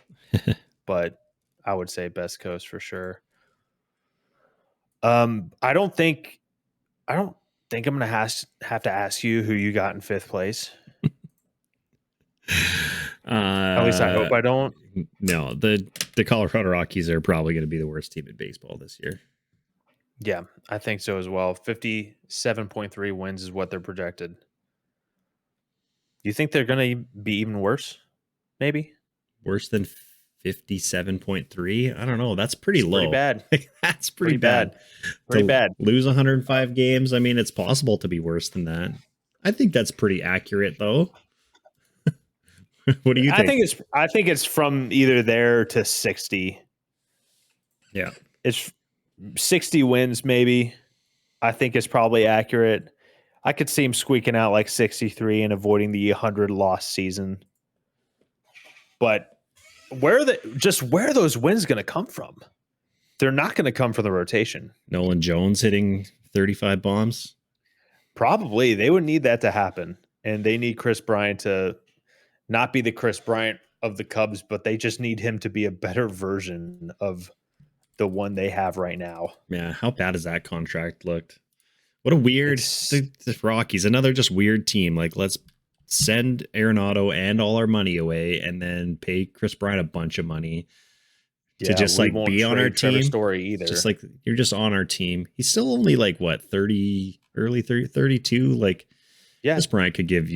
but I would say best coast for sure. I don't think I'm gonna have to ask you who you got in fifth place. At least I uh, hope I don't. no, the Colorado Rockies are probably going to be the worst team in baseball this year. Yeah, I think so as well. 57.3 wins is what they're projected. You think they're gonna be even worse? Maybe. Worse than 57.3. I don't know. That's pretty It's pretty low. bad. That's pretty Pretty bad bad. Pretty to bad. lose 105 games. I mean, it's possible to be worse than that. I think that's pretty accurate, though. What do you think? I think it's from either there to 60. Yeah. It's 60 wins maybe. I think is probably accurate. I could see him squeaking out like 63 and avoiding the 100 loss season. But where are those wins going to come from? They're not going to come from the rotation. Nolan Jones hitting 35 bombs. Probably they would need that to happen, and they need Chris Bryant to not be the Chris Bryant of the Cubs, but they just need him to be a better version of the one they have right now. Yeah. How bad has that contract looked? What a weird It's the Rockies, another just weird team. Like, let's send Arenado and all our money away and then pay Chris Bryant a bunch of money to yeah, just we like won't be on our trade Trevor team. Story It's either. just like you're just on our team. He's still only like what, 30, early 30, 32. Like Yeah, Chris Bryant could give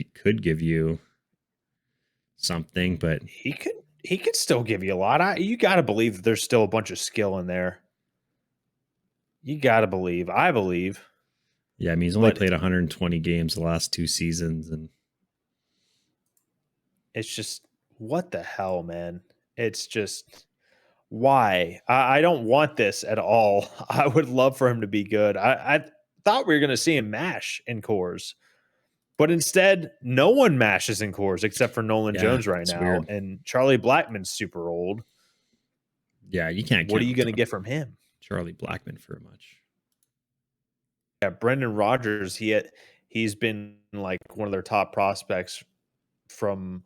you something, but he could still give you a lot. You got to believe that there's still a bunch of skill in there. You got to believe. I believe. yeah, I mean he's only But played 120 games the last 2 seasons, and it's just what the hell, man. It's just why I don't want this at all. I would love for him to be good. I thought we were going to see him mash in cores, but instead, no one mashes in cores except for Nolan yeah, Jones right it's now, weird. and Charlie Blackmon's super old. Yeah, you can't What are count you on going to get from him? Charlie Blackmon for much. Yeah, Brendan Rodgers. He's been like one of their top prospects from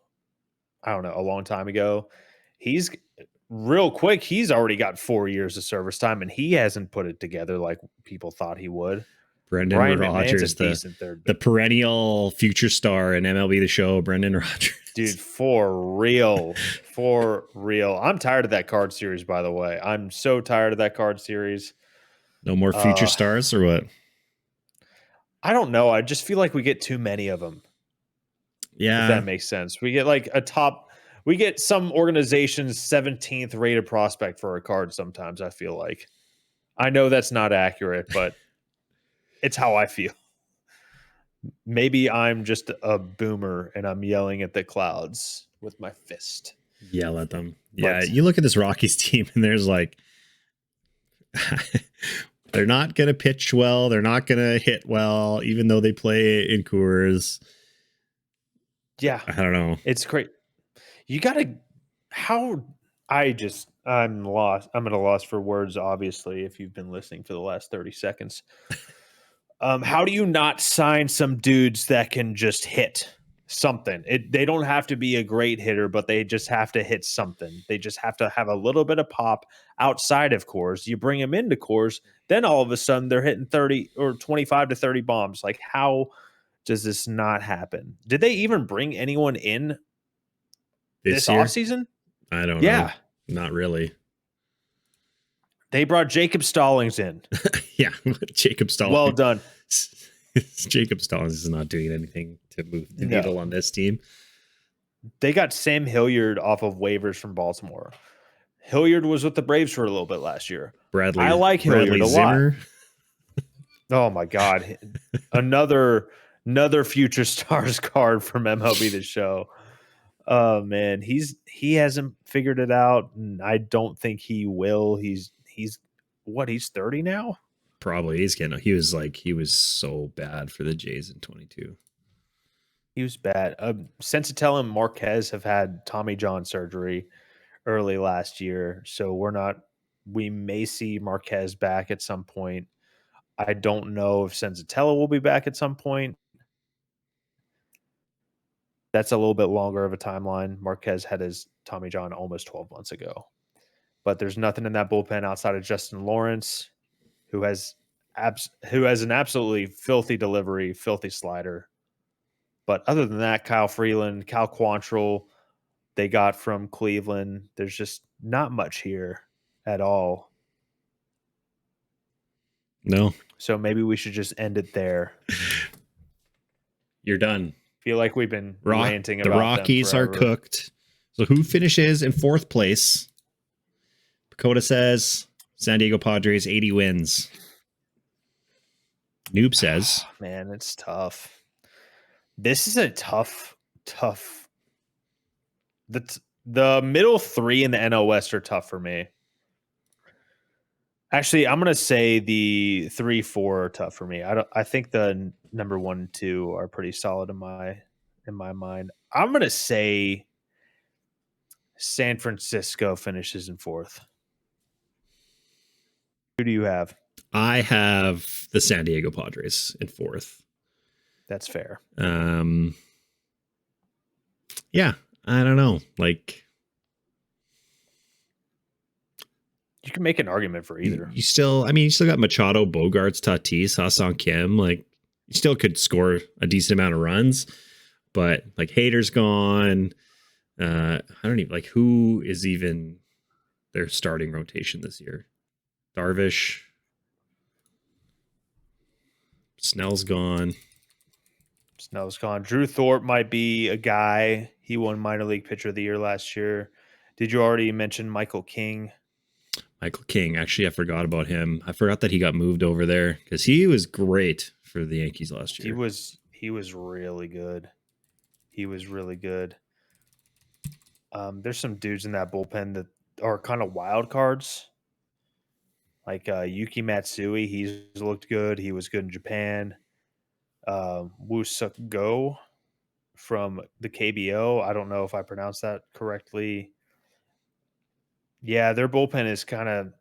I don't know a long time ago. He's real quick. He's already got 4 years of service time, and he hasn't put it together like people thought he would. Brendan Brian McMahon's a Rodgers, decent third, the perennial future star in MLB The Show, Brendan Rodgers. dude. For real, for real. I'm tired of that card series. By the way, I'm so tired of that card series. No more future Uh, stars or what? I don't know. I just feel like we get too many of them. If Yeah, that makes sense, we get like a top. We get some organization's 17th rated prospect for a card. Sometimes I feel like. I know that's not accurate, but it's how I feel. Maybe I'm just a boomer and I'm yelling at the clouds with my fist. yell at them. Yeah, But you look at this Rockies team and there's like, they're not going to pitch well. They're not going to hit well, even though they play in Coors. yeah, I don't know. it's great. You got to, how, I'm lost. I'm at a loss for words, obviously, if you've been listening for the last 30 seconds. How do you not sign some dudes that can just hit something? They don't have to be a great hitter, but they just have to hit something. They just have to have a little bit of pop outside of cores. You bring them into cores, then all of a sudden they're hitting 30 or 25 to 30 bombs. Like, how does this not happen? Did they even bring anyone in this This year, offseason? I don't know. Yeah. Not really. They brought Jacob Stallings in. Yeah, Jacob Stallings. Well done. Jacob Stallings is not doing anything to move the No. needle on this team. They got Sam Hilliard off of waivers from Baltimore. Hilliard was with the Braves for a little bit last year. Bradley I like Hilliard a lot. Zimmer. Oh my god. Another future stars card from MLB The Show. Oh man, he hasn't figured it out, and I don't think he will. He's what, he's 30 now? Probably he was so bad for the Jays in 22. He was bad. Sensatella and Marquez have had Tommy John surgery early last year, so we may see Marquez back at some point. I don't know if Sensatella will be back at some point. That's a little bit longer of a timeline. Marquez had his Tommy John almost 12 months ago. But there's nothing in that bullpen outside of Justin Lawrence, who has who has an absolutely filthy delivery, filthy slider. But other than that, Kyle Freeland, Cal Quantrill, they got from Cleveland. There's just not much here at all. No. So maybe we should just end it there. You're done. Feel like we've been ranting the about Rockies them are forever. cooked. So who finishes in fourth place? Pecota says San Diego Padres 80 wins. Noob says, man, it's tough. This is a tough. The middle three in the NL West are tough for me. Actually, I'm gonna say the 3-4 are tough for me. I think the number 1 and 2 are pretty solid in my mind. I'm gonna say San Francisco finishes in fourth. Who do you have? I have the San Diego Padres in fourth. That's fair. Yeah, I don't know. Like, you can make an argument for either. You still got Machado, Bogarts, Tatis, Ha-Seong Kim. Like, you still could score a decent amount of runs, but like Hader's gone. I don't even like who is even their starting rotation this year. Darvish, Snell's gone. Drew Thorpe might be a guy. He won minor league pitcher of the year last year. Did you already mention Michael King? Michael King. Actually, I forgot about him. I forgot that he got moved over there because he was great for the Yankees last year. He was really good. He was really good. There's some dudes in that bullpen that are kind of wild cards. Like Yuki Matsui, he's looked good. He was good in Japan. Woo Suk Go from the KBO. I don't know if I pronounced that correctly. Yeah, their bullpen is kind of.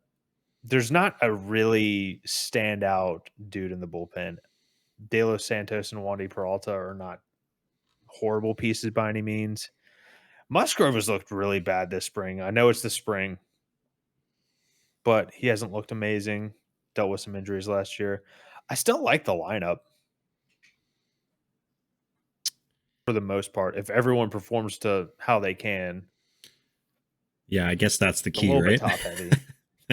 There's not a really standout dude in the bullpen. De Los Santos and Wandy Peralta are not horrible pieces by any means. Musgrove has looked really bad this spring. I know it's the spring, but he hasn't looked amazing. Dealt with some injuries last year. I still like the lineup for the most part. If everyone performs to how they can. Yeah, I guess that's the key, a little right? bit top heavy.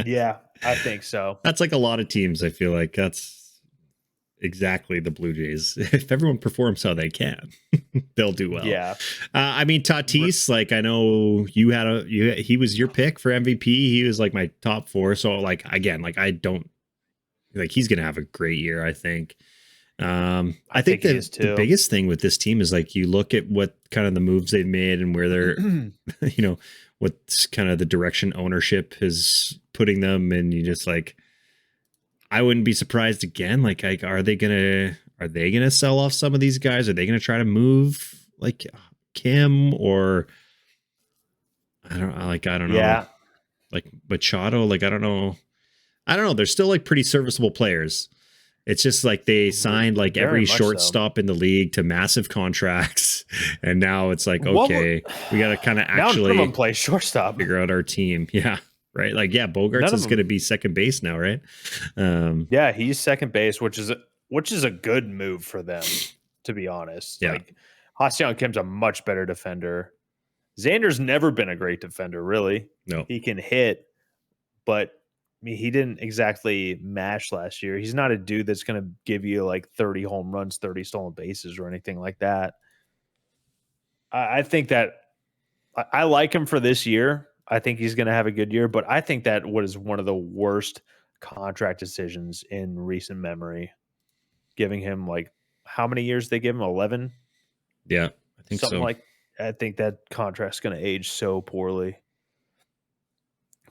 Yeah, I think so. That's like a lot of teams. I feel like that's exactly the Blue Jays. If everyone performs how they can, they'll do well. Yeah. I mean, Tatis, like I know he was your pick for MVP. He was like my top 4. So like, again, like I don't like, he's going to have a great year. I think. I think the biggest thing with this team is like, you look at what kind of the moves they've made and where they're, what's kind of the direction ownership is putting them. And you just like, I wouldn't be surprised again. Like, are they gonna sell off some of these guys? Are they gonna try to move like Kim or I don't know. Like Machado, like I don't know. They're still like pretty serviceable players. It's just like they signed like every shortstop in the league to massive contracts, and now it's like, okay, we got to kind of actually play shortstop, figure out our team. Yeah, right. Like, yeah, Bogarts is going to be second base now, right? Yeah, he's second base, which is a good move for them, to be honest. Yeah. Like, Ha-Seong Kim's a much better defender. Xander's never been a great defender, really. No, he can hit, but I mean, he didn't exactly mash last year. He's not a dude that's going to give you like 30 home runs, 30 stolen bases, or anything like that. I think that I like him for this year. I think he's going to have a good year, but I think that was one of the worst contract decisions in recent memory. giving him like how many years they give him? 11, Yeah, I think something so. like. I think that contract's going to age so poorly.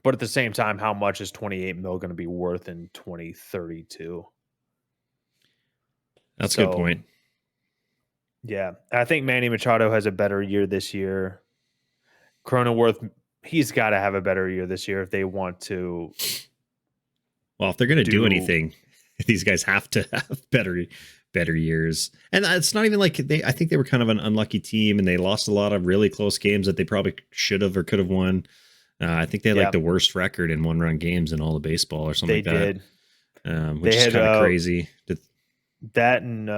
But at the same time, how much is 28 mil going to be worth in 2032? That's a good So point. yeah, I think Manny Machado has a better year this year. Cronenworth, he's got to have a better year this year if they want to Well, if they're going to do do. anything, these guys have to have better years. And it's not even like I think they were kind of an unlucky team and they lost a lot of really close games that they probably should have or could have won. I think they had like Yeah, the worst record in one-run games in all of baseball or something they like that, did. which They is had kind of crazy. that, and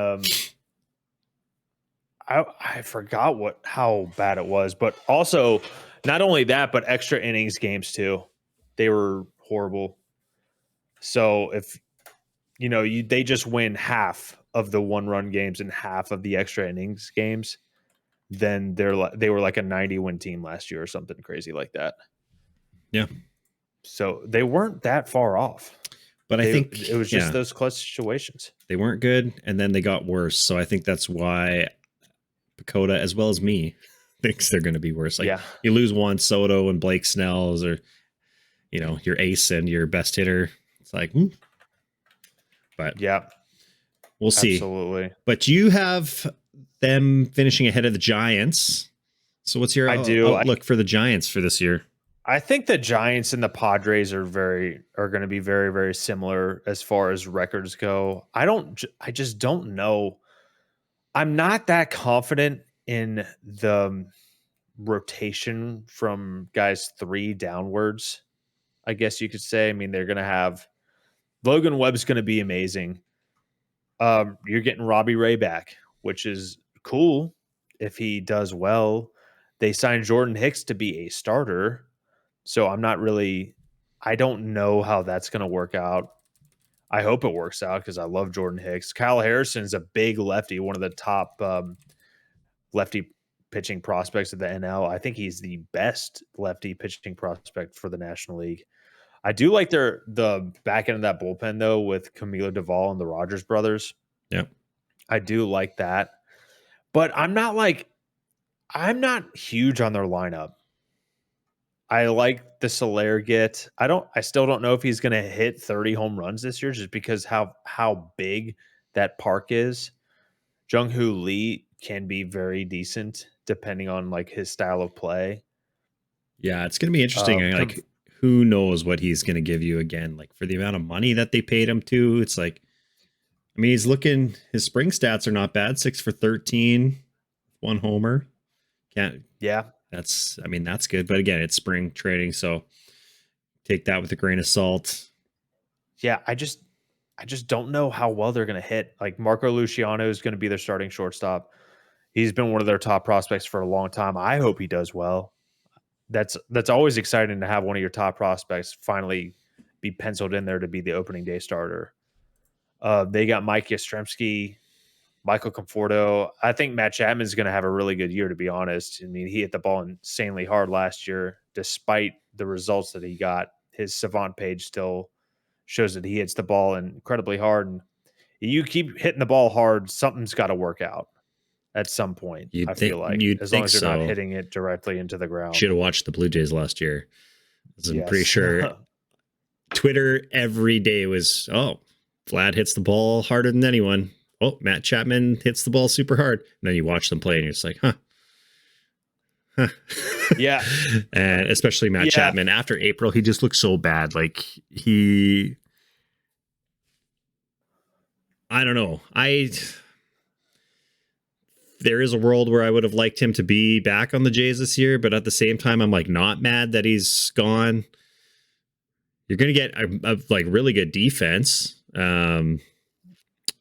I forgot how bad it was, but also not only that, but extra innings games too. They were horrible. So if they just win half of the one-run games and half of the extra innings games, then they were like a 90-win team last year or something crazy like that. Yeah. So they weren't that far off. But I think, It was just yeah, those clutch situations. they weren't good and then they got worse. So I think that's why Pecota, as well as me, thinks they're going to be worse. Like Yeah. you lose Juan Soto and Blake Snells or, your ace and your best hitter. It's like, but Yeah. we'll see. Absolutely. But you have them finishing ahead of the Giants. So what's your I do. outlook for the Giants for this year? I think the Giants and the Padres are going to be very, very similar as far as records go. I just don't know. I'm not that confident in the rotation from guys 3 downwards. I guess you could say. I mean, they're going to have Logan Webb's going to be amazing. You're getting Robbie Ray back, which is cool if he does well. They signed Jordan Hicks to be a starter. So I don't know how that's going to work out. I hope it works out because I love Jordan Hicks. Kyle Harrison's a big lefty, one of the top lefty pitching prospects of the NL. I think he's the best lefty pitching prospect for the National League. I do like the back end of that bullpen though with Camilo Duvall and the Rogers brothers. Yeah. I do like that. But I'm not huge on their lineup. I like the Soler get. I still don't know if he's going to hit 30 home runs this year just because how big that park is. Jung-Hoo Lee can be very decent depending on like his style of play. Yeah, it's going to be interesting. Like, who knows what he's going to give you again? Like, for the amount of money that they paid him to, it's like, I mean, his spring stats are not bad. 6 for 13, 1 homer. Yeah. That's good. But again, it's spring training, so take that with a grain of salt. Yeah, I just don't know how well they're going to hit. Like Marco Luciano is going to be their starting shortstop. He's been one of their top prospects for a long time. I hope he does well. That's always exciting to have one of your top prospects finally be penciled in there to be the opening day starter. They got Mike Yastrzemski, Michael Conforto. I think Matt Chapman is going to have a really good year, to be honest. I mean, he hit the ball insanely hard last year, despite the results that he got. His Savant page still shows that he hits the ball incredibly hard. And you keep hitting the ball hard, something's got to work out at some point. I feel like You'd as long think as you're not so. hitting it directly into the ground. Should have watched the Blue Jays last year. I'm pretty Yes. sure Twitter every day was, Vlad hits the ball harder than anyone. Oh, Matt Chapman hits the ball super hard. And then you watch them play and you're just like, huh. Yeah. And especially Matt Chapman after April, he just looked so bad. Like I don't know. There is a world where I would have liked him to be back on the Jays this year, but at the same time, I'm like not mad that he's gone. You're going to get a like really good defense,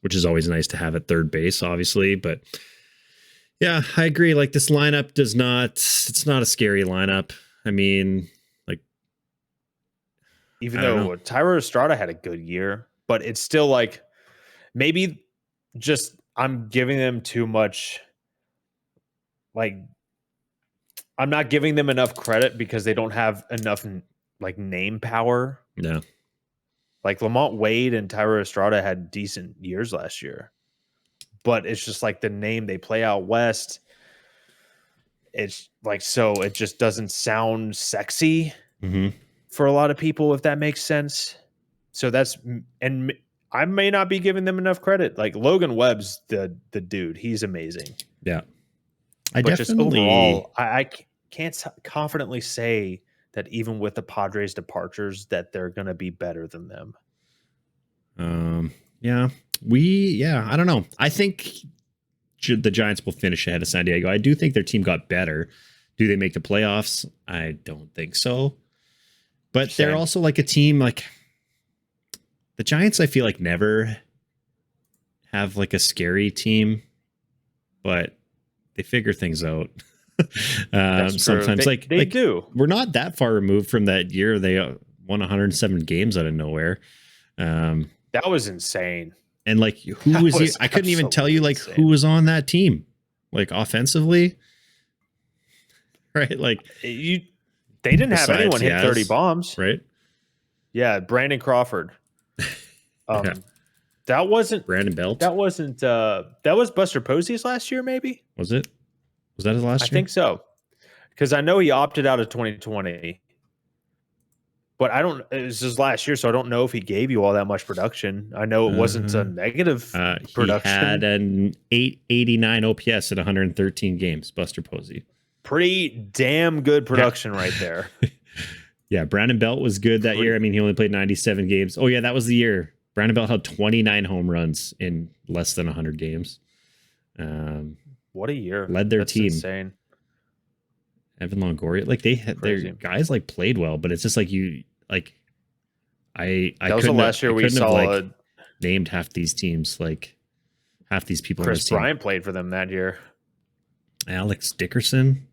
which is always nice to have at third base, obviously. But yeah, I agree. Like this lineup it's not a scary lineup. I mean, like, even though Tyler Estrada had a good year, but it's still like maybe just I'm giving them too much. Like, I'm not giving them enough credit because they don't have enough like name power. Yeah. Like Lamont Wade and Tyler Estrada had decent years last year. but it's just like the name they play out west. It's like, so it just doesn't sound sexy Mm-hmm. for a lot of people, if that makes sense. So and I may not be giving them enough credit. Like Logan Webb's the dude. He's amazing. Yeah. I But just definitely overall, I can't confidently say that even with the Padres' departures that they're going to be better than them. yeah. I don't know. I think the Giants will finish ahead of San Diego. I do think their team got better. Do they make the playoffs? I don't think so. But they're Same. also like a team like the Giants, I feel like never have like a scary team, but they figure things out. Sometimes They do. we're not that far removed from that year they won 107 games out of nowhere. That was insane. And like who was he? I couldn't even tell you like insane. who was on that team, like offensively, right? Like They didn't have anyone hit 30 bombs, right? Yeah, Brandon Crawford. Yeah. That wasn't Brandon Belt. That wasn't. That was Buster Posey's last year, maybe. Was it? Was that his last year? I think so, because I know he opted out of 2020. But I don't. It was his last year, so I don't know if he gave you all that much production. I know it wasn't a negative production. He had an 889 OPS at 113 games. Buster Posey, pretty damn good production right there. Yeah, Brandon Belt was good that year. I mean, he only played 97 games. Oh yeah, that was the year. Brandon Belt had 29 home runs in less than 100 games. What a year! Led their team. Insane. Evan Longoria, like they had their guys like played well, but it's just like you like I that was the last year we saw named half these teams, like half these people. Chris Bryant played for them that year. Alex Dickerson,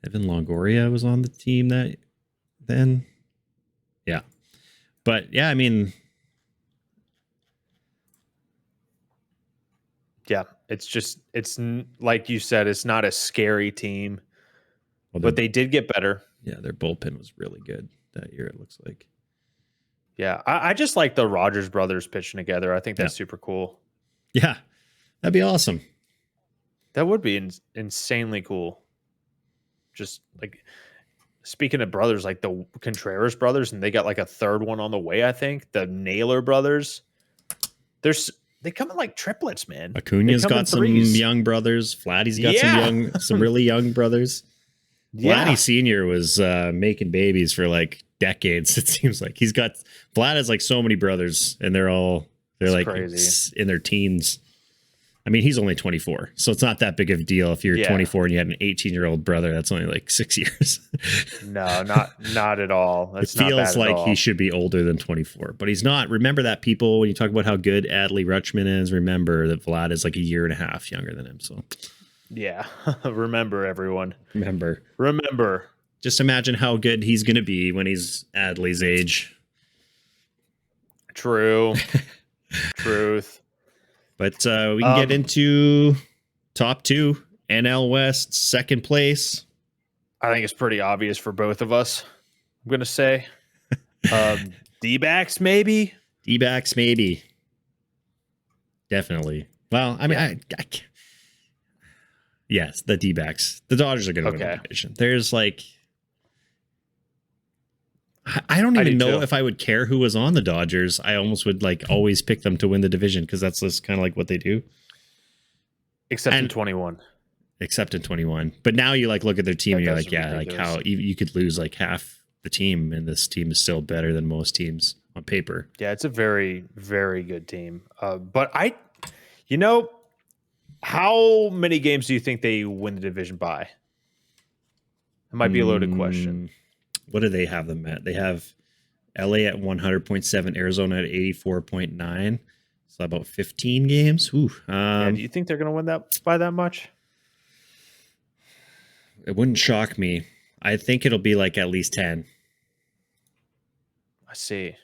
Evan Longoria was on the team that then. Yeah, but yeah, I mean, yeah, it's like you said, it's not a scary team. But they did get better. Yeah, their bullpen was really good that year, it looks like. Yeah, I just like the Rogers brothers pitching together. I think that's super cool. Yeah, that'd be awesome. That would be insanely cool. Just like, speaking of brothers, like the Contreras brothers, and they got like a third one on the way, I think. The Naylor brothers. They come in like triplets, man. Acuna's got some young brothers. Vladdy's got some really young brothers. Vladdy Sr. was making babies for like decades. It seems like Vlad has like so many brothers, and they're like crazy. In their teens. I mean, he's only 24, so it's not that big of a deal if you're 24 and you had an 18-year-old brother. That's only like 6 years. No, not at all. It feels like he should be older than 24, but he's not. Remember that, people, when you talk about how good Adley Rutschman is, remember that Vlad is like a year and a half younger than him. So. Yeah. Remember, everyone. Remember. Just imagine how good he's going to be when he's Adley's age. True. Truth. But we can get into top two. NL West, second place. I think it's pretty obvious for both of us, I'm going to say. D-backs, maybe? D-backs, maybe. Definitely. Well, I mean, I yes, the D-backs. The Dodgers are going to win the division. There's like, I don't even know if I would care who was on the Dodgers. I almost would like always pick them to win the division because that's just kind of like what they do. Except in 21. But now you like look at their team and you're like, yeah, ridiculous. Like how you could lose like half the team, and this team is still better than most teams on paper. Yeah, it's a very, very good team. But how many games do you think they win the division by? It might be a loaded question. What do they have them at? They have LA at 100.7, Arizona at 84.9. So about 15 games. Ooh. Do you think they're going to win that by that much? It wouldn't shock me. I think it'll be like at least 10. I see.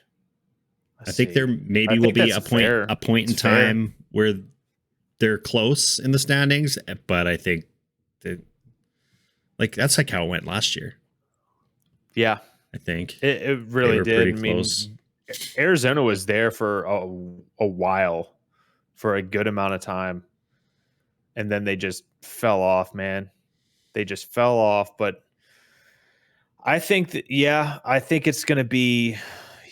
I think there maybe will be a point in time where they're close in the standings, but I think that that's like how it went last year. Yeah, I think it really did. I mean, Arizona was there for a while, for a good amount of time, and then they just fell off, man. They just fell off, but I think that I think it's going to be,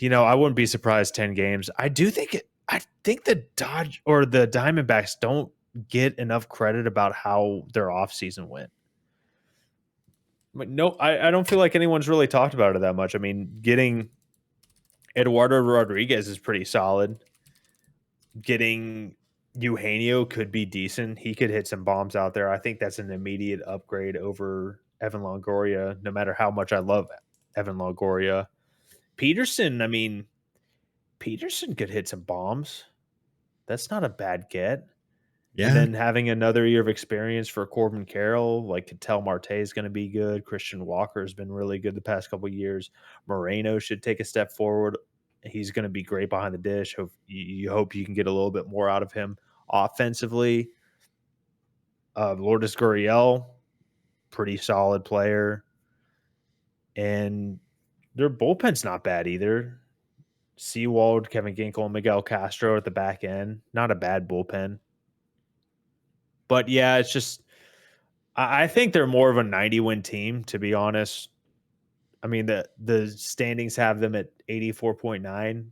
I wouldn't be surprised 10 games. I think the Dodge or the Diamondbacks don't get enough credit about how their offseason went. But no, I don't feel like anyone's really talked about it that much. I mean, getting Eduardo Rodriguez is pretty solid. Getting Eugenio could be decent. He could hit some bombs out there. I think that's an immediate upgrade over Evan Longoria, no matter how much I love Evan Longoria. Peterson, I mean, Peterson could hit some bombs. That's not a bad get. And Yeah. then having another year of experience for Corbin Carroll, like Ketel Marte is going to be good. Christian Walker has been really good the past couple of years. Moreno should take a step forward. He's going to be great behind the dish. You hope you can get a little bit more out of him offensively. Lourdes Gurriel, pretty solid player. And their bullpen's not bad either. Seawald, Kevin Ginkel, and Miguel Castro at the back end. Not a bad bullpen. But yeah, it's just I think they're more of a 90-win team, to be honest. I mean, the standings have them at 84.9.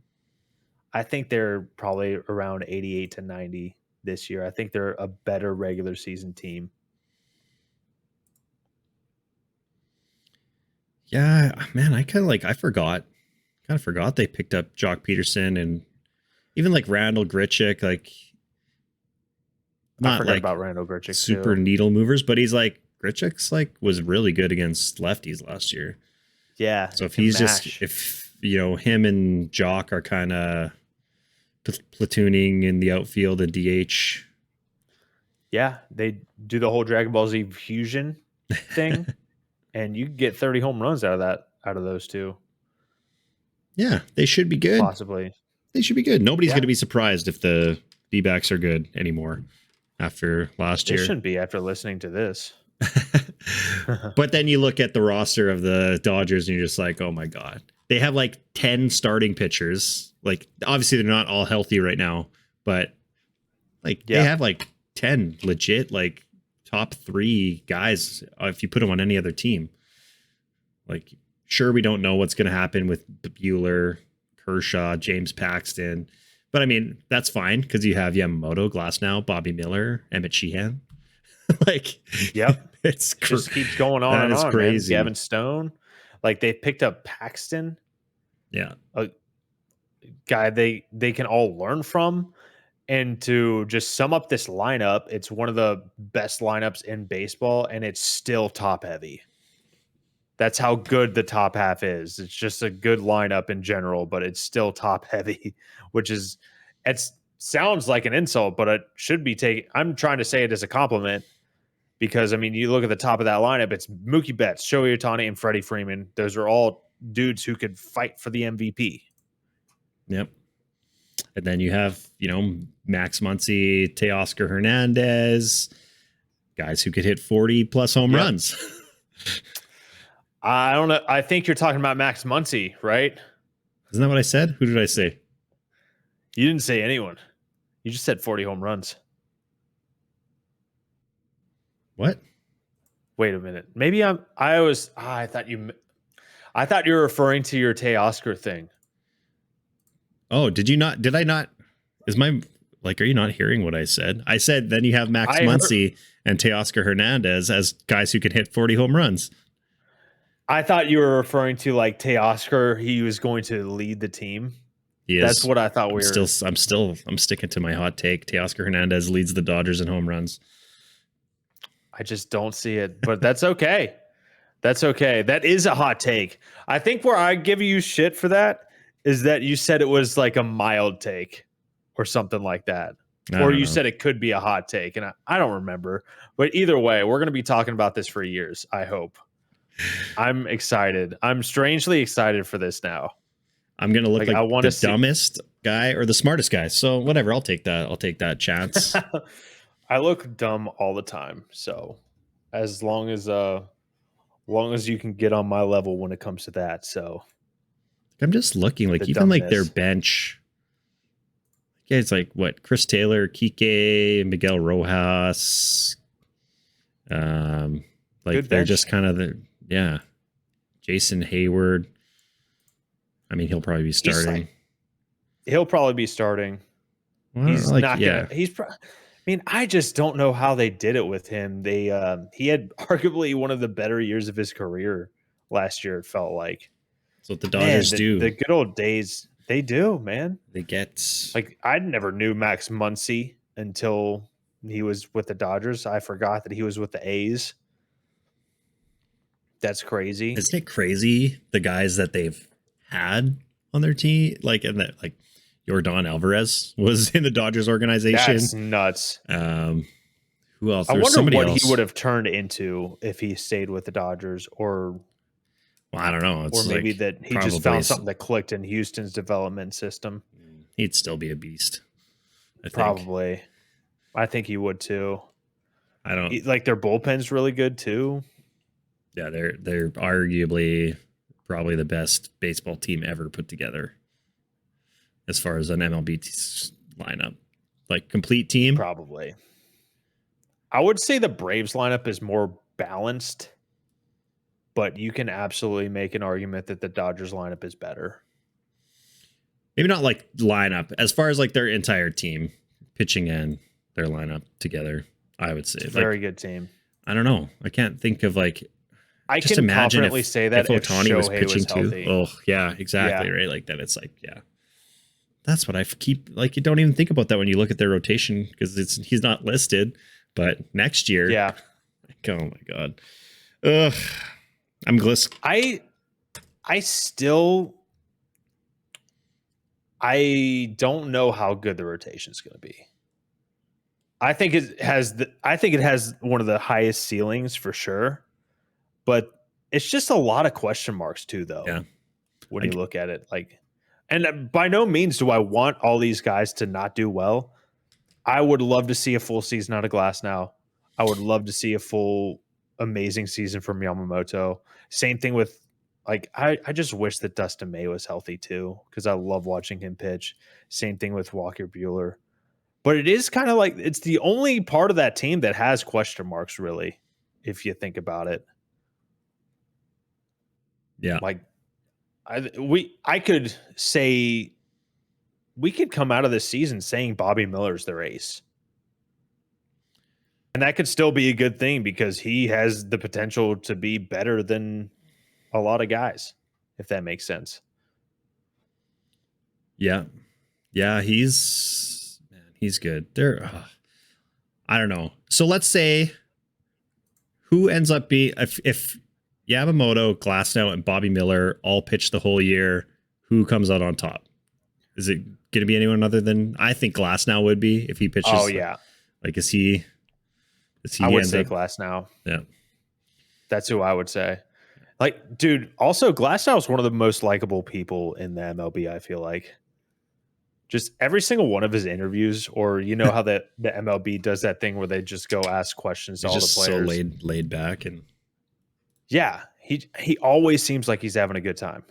I think they're probably around 88 to 90 this year. I think they're a better regular season team. Yeah, man, I forgot they picked up Jock Peterson and even like Randall Grichuk, like I not forgot like about Randall Grichuk super too. needle movers, but he's like Grichuk's like was really good against lefties last year. Yeah, So if can he's just mash. if him and Jock are kind of platooning in the outfield and DH. Yeah, they do the whole Dragon Ball Z fusion thing, and you get 30 home runs out of those two, Yeah, they should be good. possibly. They should be good. Nobody's going Yeah, to be surprised if the D-backs are good anymore after last they year. shouldn't be after listening to this. But then you look at the roster of the Dodgers and you're just like, oh my God. They have like 10 starting pitchers. Like, obviously, they're not all healthy right now, but like they Yeah, have like 10 legit, like top 3 guys if you put them on any other team. Like, sure, we don't know what's going to happen with Bueller, Kershaw, James Paxton. But I mean, that's fine because you have Yamamoto, Glasnow, Bobby Miller, Emmett Sheehan. Like, yep. it's Just keeps going on that and is on, man. crazy. Gavin Stone, like they picked up Paxton, Yeah. a guy they can all learn from. And to just sum up this lineup, it's one of the best lineups in baseball, and it's still top heavy. That's how good the top half is. It's just a good lineup in general, but it's still top heavy, which is it sounds like an insult, but it should be taken. I'm trying to say it as a compliment because I mean, you look at the top of that lineup, it's Mookie Betts, Shohei Ohtani, and Freddie Freeman. Those are all dudes who could fight for the MVP. Yep. And then you have, Max Muncy, Teoscar Hernandez, guys who could hit 40 plus home Yep. runs. I don't know. I think you're talking about Max Muncy, right? Isn't that what I said? Who did I say? You didn't say anyone. You just said 40 home runs. What? Wait a minute. Maybe I thought you were referring to your Teoscar thing. Oh, did you not? Did I not? Is my are you not hearing what I said? I said then you have Max Muncy and Teoscar Hernandez as guys who can hit 40 home runs. I thought you were referring to like Teoscar. He was going to lead the team. He is. That's what I thought I'm sticking to my hot take. Teoscar Hernandez leads the Dodgers in home runs. I just don't see it, but that's okay. That's okay. That is a hot take. I think where I give you shit for that is that you said it was like a mild take or something like that. Or you said it could be a hot take, and I don't remember. But either way, we're going to be talking about this for years, I hope. I'm excited. I'm strangely excited for this now. I'm going to look I like want the to see dumbest guy or the smartest guy. So whatever, I'll take that. I'll take that chance. I look dumb all the time. So as long as you can get on my level when it comes to that. So I'm just looking like the even like their dumbness. bench. guys like what? Chris Taylor, Kike, Miguel Rojas. Like Good they're bench. just kind of yeah. Jason Hayward. I mean, he'll probably be He's starting. he'll probably be starting. Well, He's like, not gonna. yeah. I mean, I just don't know how they did it with him. He had arguably one of the better years of his career last year. It felt like, That's what the man, Dodgers the do. good old days. They do, man. They get Like I never knew Max Muncy until he was with the Dodgers. I forgot that he was with the A's. That's crazy. isn't it crazy the guys that they've had on their team? Like, and that like Yordan Alvarez was in the Dodgers organization. That's nuts. Who else? I There's wonder somebody what he else. would have turned into if he stayed with the Dodgers, Well, I don't know. or It's maybe like that he just probably found something that clicked in Houston's development system. he'd still be a beast. I think. Probably. I think he would too. I don't. Like their bullpen's really good too. Yeah, they're arguably probably the best baseball team ever put together as far as an MLB lineup, like complete team. Probably. I would say the Braves lineup is more balanced, but you can absolutely make an argument that the Dodgers lineup is better. Maybe not like lineup as far as like their entire team pitching and their lineup together. I would say It's a very good team. I don't know. I can't think of like. I Just can imagine confidently say that if Ohtani was Shohei pitching healthy. too. Oh yeah, exactly. Yeah. Right. Like then it's like, yeah. That's what I keep like. You don't even think about that when you look at their rotation because he's not listed. But next year, Yeah. like, oh my god, ugh, I'm gliss. I don't know how good the rotation is going to be. I think it has one of the highest ceilings for sure, but it's just a lot of question marks too, though. Yeah. When you look at it, like, and by no means do I want all these guys to not do well. I would love to see a full season out of Glass now. I would love to see a full amazing season from Yamamoto. Same thing with like I just wish that Dustin May was healthy too because I love watching him pitch. Same thing with Walker Buehler. But it is kind of like it's the only part of that team that has question marks, really, if you think about it. Yeah. Like I could say we could come out of this season saying Bobby Miller's their ace. And that could still be a good thing because he has the potential to be better than a lot of guys, if that makes sense. Yeah. Yeah, he's good. I don't know. So let's say who ends up being if Yamamoto, Glasnow, and Bobby Miller all pitch the whole year, who comes out on top? Is it going to be anyone other than I think Glasnow would be if he pitches? Oh yeah, like is he? I would say Glasnow. Yeah, that's who I would say. Like, dude. Also, Glasnow is one of the most likable people in the MLB. I feel like. Just every single one of his interviews, or you know how the MLB does that thing where they just go ask questions to all the players. So laid back and yeah, he always seems like he's having a good time.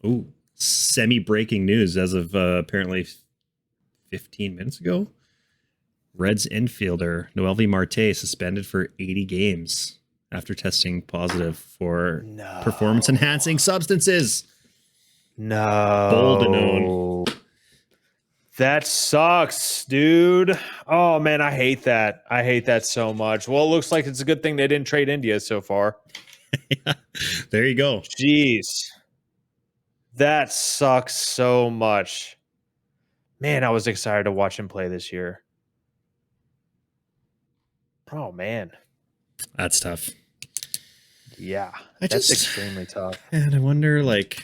Ooh, semi-breaking news as of apparently 15 minutes ago. Reds infielder Noelvi Marte suspended for 80 games after testing positive for performance-enhancing substances. No. Boldenone. That sucks, dude. Oh, man, I hate that. I hate that so much. Well, it looks like it's a good thing they didn't trade India so far. Yeah, there you go. Jeez. That sucks so much. Man, I was excited to watch him play this year. Oh, man. That's tough. Yeah, that's extremely tough. And I wonder, like,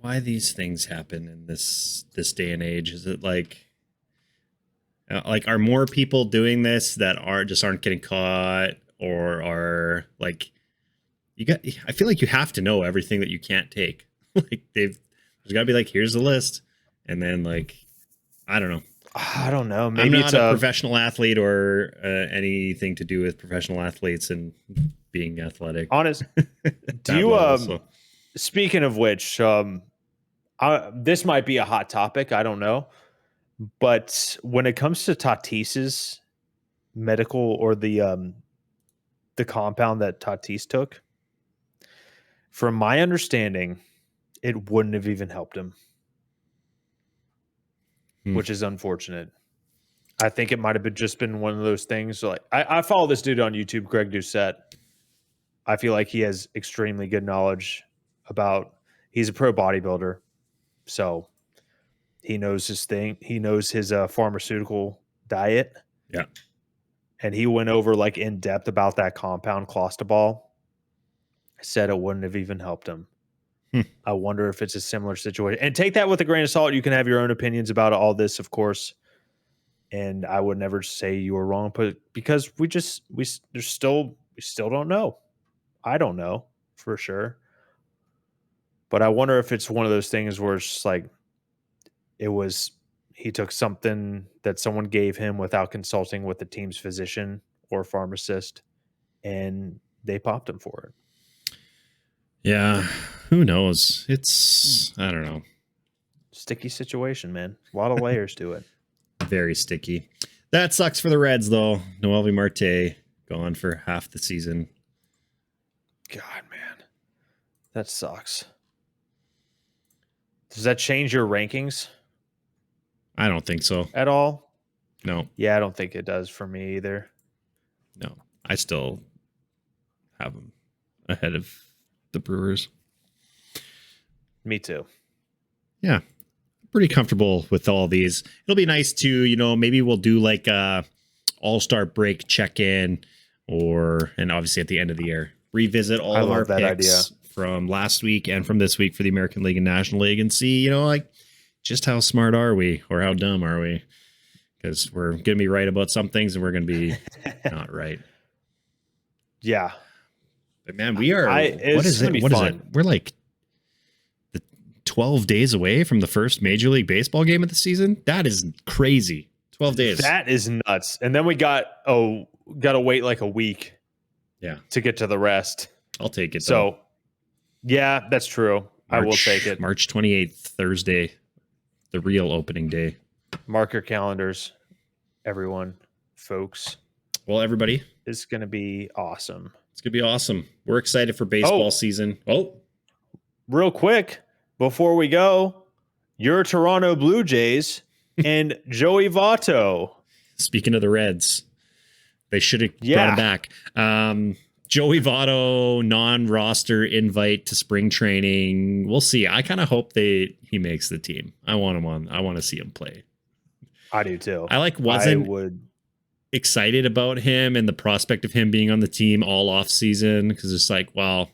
why these things happen in this day and age. Is it like are more people doing this that aren't getting caught, or are like I feel like you have to know everything that you can't take. Like there's got to be like, here's the list, and then like I don't know. Maybe I'm not a professional athlete or anything to do with professional athletes and being athletic. Honest. Do you speaking of which, this might be a hot topic. I don't know. But when it comes to Tatis's medical or the compound that Tatis took, from my understanding, it wouldn't have even helped him, Hmm. which is unfortunate. I think it might have been one of those things. Like I follow this dude on YouTube, Greg Doucette. I feel like he has extremely good knowledge about. He's a pro bodybuilder, so he knows his thing. He knows his pharmaceutical diet, Yeah. and he went over like in depth about that compound clostebol. Said it wouldn't have even helped him. Hmm. I wonder if it's a similar situation. And take that with a grain of salt. You can have your own opinions about all this, of course. And I would never say you were wrong, but because we still don't know. I don't know for sure. But I wonder if it's one of those things where it's just like it was he took something that someone gave him without consulting with the team's physician or pharmacist, and they popped him for it. Yeah. Who knows? It's, I don't know. Sticky situation, man. A lot of layers to it. Very sticky. That sucks for the Reds, though. Noelvi Marte gone for half the season. God, man. That sucks. Does that change your rankings I don't think so. at all? No, Yeah, I don't think it does for me either. no. I still have them ahead of the Brewers. Me too. Yeah. Pretty comfortable with all these. It'll be nice to, maybe we'll do like a all-star break check-in and obviously at the end of the year, revisit all I of love our that picks idea. from last week and from this week for the American League and National League and see, like just how smart are we or how dumb are we? Because we're going to be right about some things and we're going to be not right. Yeah. But man, we are, what It's is gonna it? be What is fun. it? We're like 12 days away from the first Major League Baseball game of the season. That is crazy. 12 days. That is nuts. And then we got to wait like a week to get to the rest. I'll take it. So, yeah, that's true. I will take it. March 28th, Thursday, the real opening day. Mark your calendars, everyone, folks. Well, everybody, It's going to be awesome. it's going to be awesome. We're excited for baseball season. Oh, real quick before we go, your Toronto Blue Jays and Joey Votto. Speaking of the Reds, they should have brought him back. Joey Votto, non-roster invite to spring training. We'll see. I kind of hope he makes the team. I want him on. I want to see him play. I do too. I wasn't excited about him and the prospect of him being on the team all off season because it's like, well,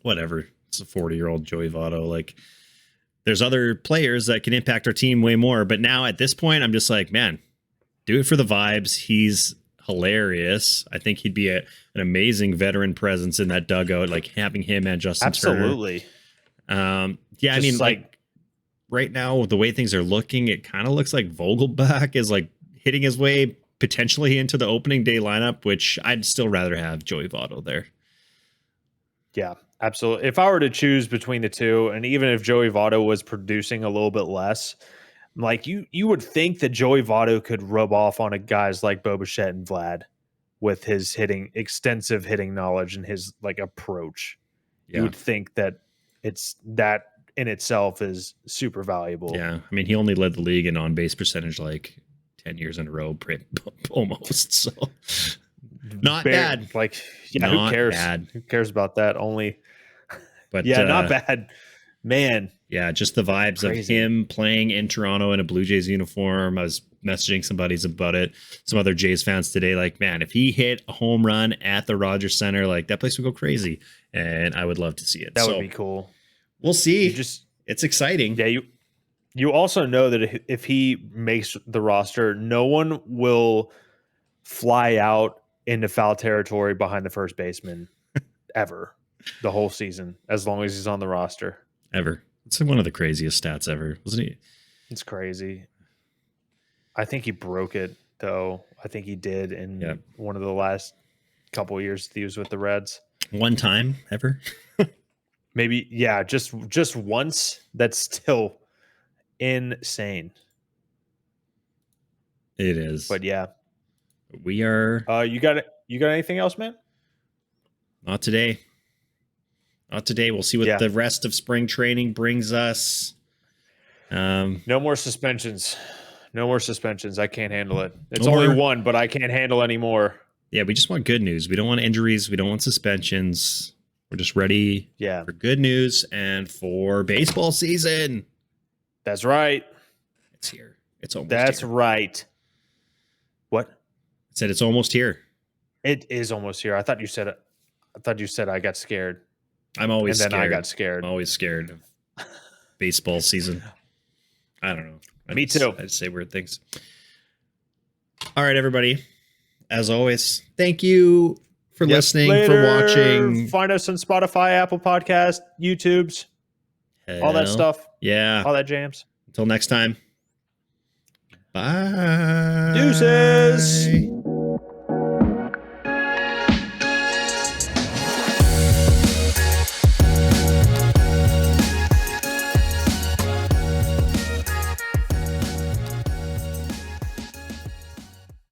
whatever. It's a 40-year-old Joey Votto. Like, there's other players that can impact our team way more. But now at this point, I'm just like, man, do it for the vibes. He's hilarious. I think he'd be an amazing veteran presence in that dugout, like having him and Justin Absolutely. Turner. Yeah, I mean, like right now, the way things are looking, it kind of looks like Vogelbach is like hitting his way potentially into the opening day lineup, which I'd still rather have Joey Votto there. Yeah, absolutely. If I were to choose between the two, and even if Joey Votto was producing a little bit less, like you would think that Joey Votto could rub off on a guys like Bo Bichette and Vlad with his extensive hitting knowledge and his like approach. Yeah. You would think that that in itself is super valuable. Yeah, I mean, he only led the league in on-base percentage like 10 years in a row, almost. So not bad. Like, yeah, who cares? Who cares about that? But yeah, not bad. Man. Yeah, just the vibes of him playing in Toronto in a Blue Jays uniform. I was messaging some buddies about it. Some other Jays fans today, like, man, if he hit a home run at the Rogers Center, like that place would go crazy. And I would love to see it. That would be cool. We'll see. It's exciting. Yeah, you also know that if he makes the roster, no one will fly out into foul territory behind the first baseman ever the whole season, as long as he's on the roster. Ever. It's one of the craziest stats ever, wasn't he? It's crazy. I think he broke it, though. I think he did in one of the last couple of years he was with the Reds. One time ever? Maybe, yeah, just once. That's still insane. It is. But yeah, We are you got anything else, man? not today. Not today. We'll see what Yeah. the rest of spring training brings us. No more suspensions. No more suspensions. I can't handle it. It's Or- only one, but I can't handle any more. Yeah, we just want good news. We don't want injuries. We don't want suspensions. We're just ready Yeah, for good news and for baseball season. that's right. It's here. It's almost That's here. right. What? I said it's almost here. It is almost here. I thought you said it. I thought you said I got scared. I'm always And then scared. I got scared. I'm always scared of baseball season. I don't know. Me too. I just say weird things. All right, everybody. As always, thank you for listening, for watching. Find us on Spotify, Apple Podcast, YouTubes, all that stuff. Yeah. All that jams. Until next time. Bye. Deuces.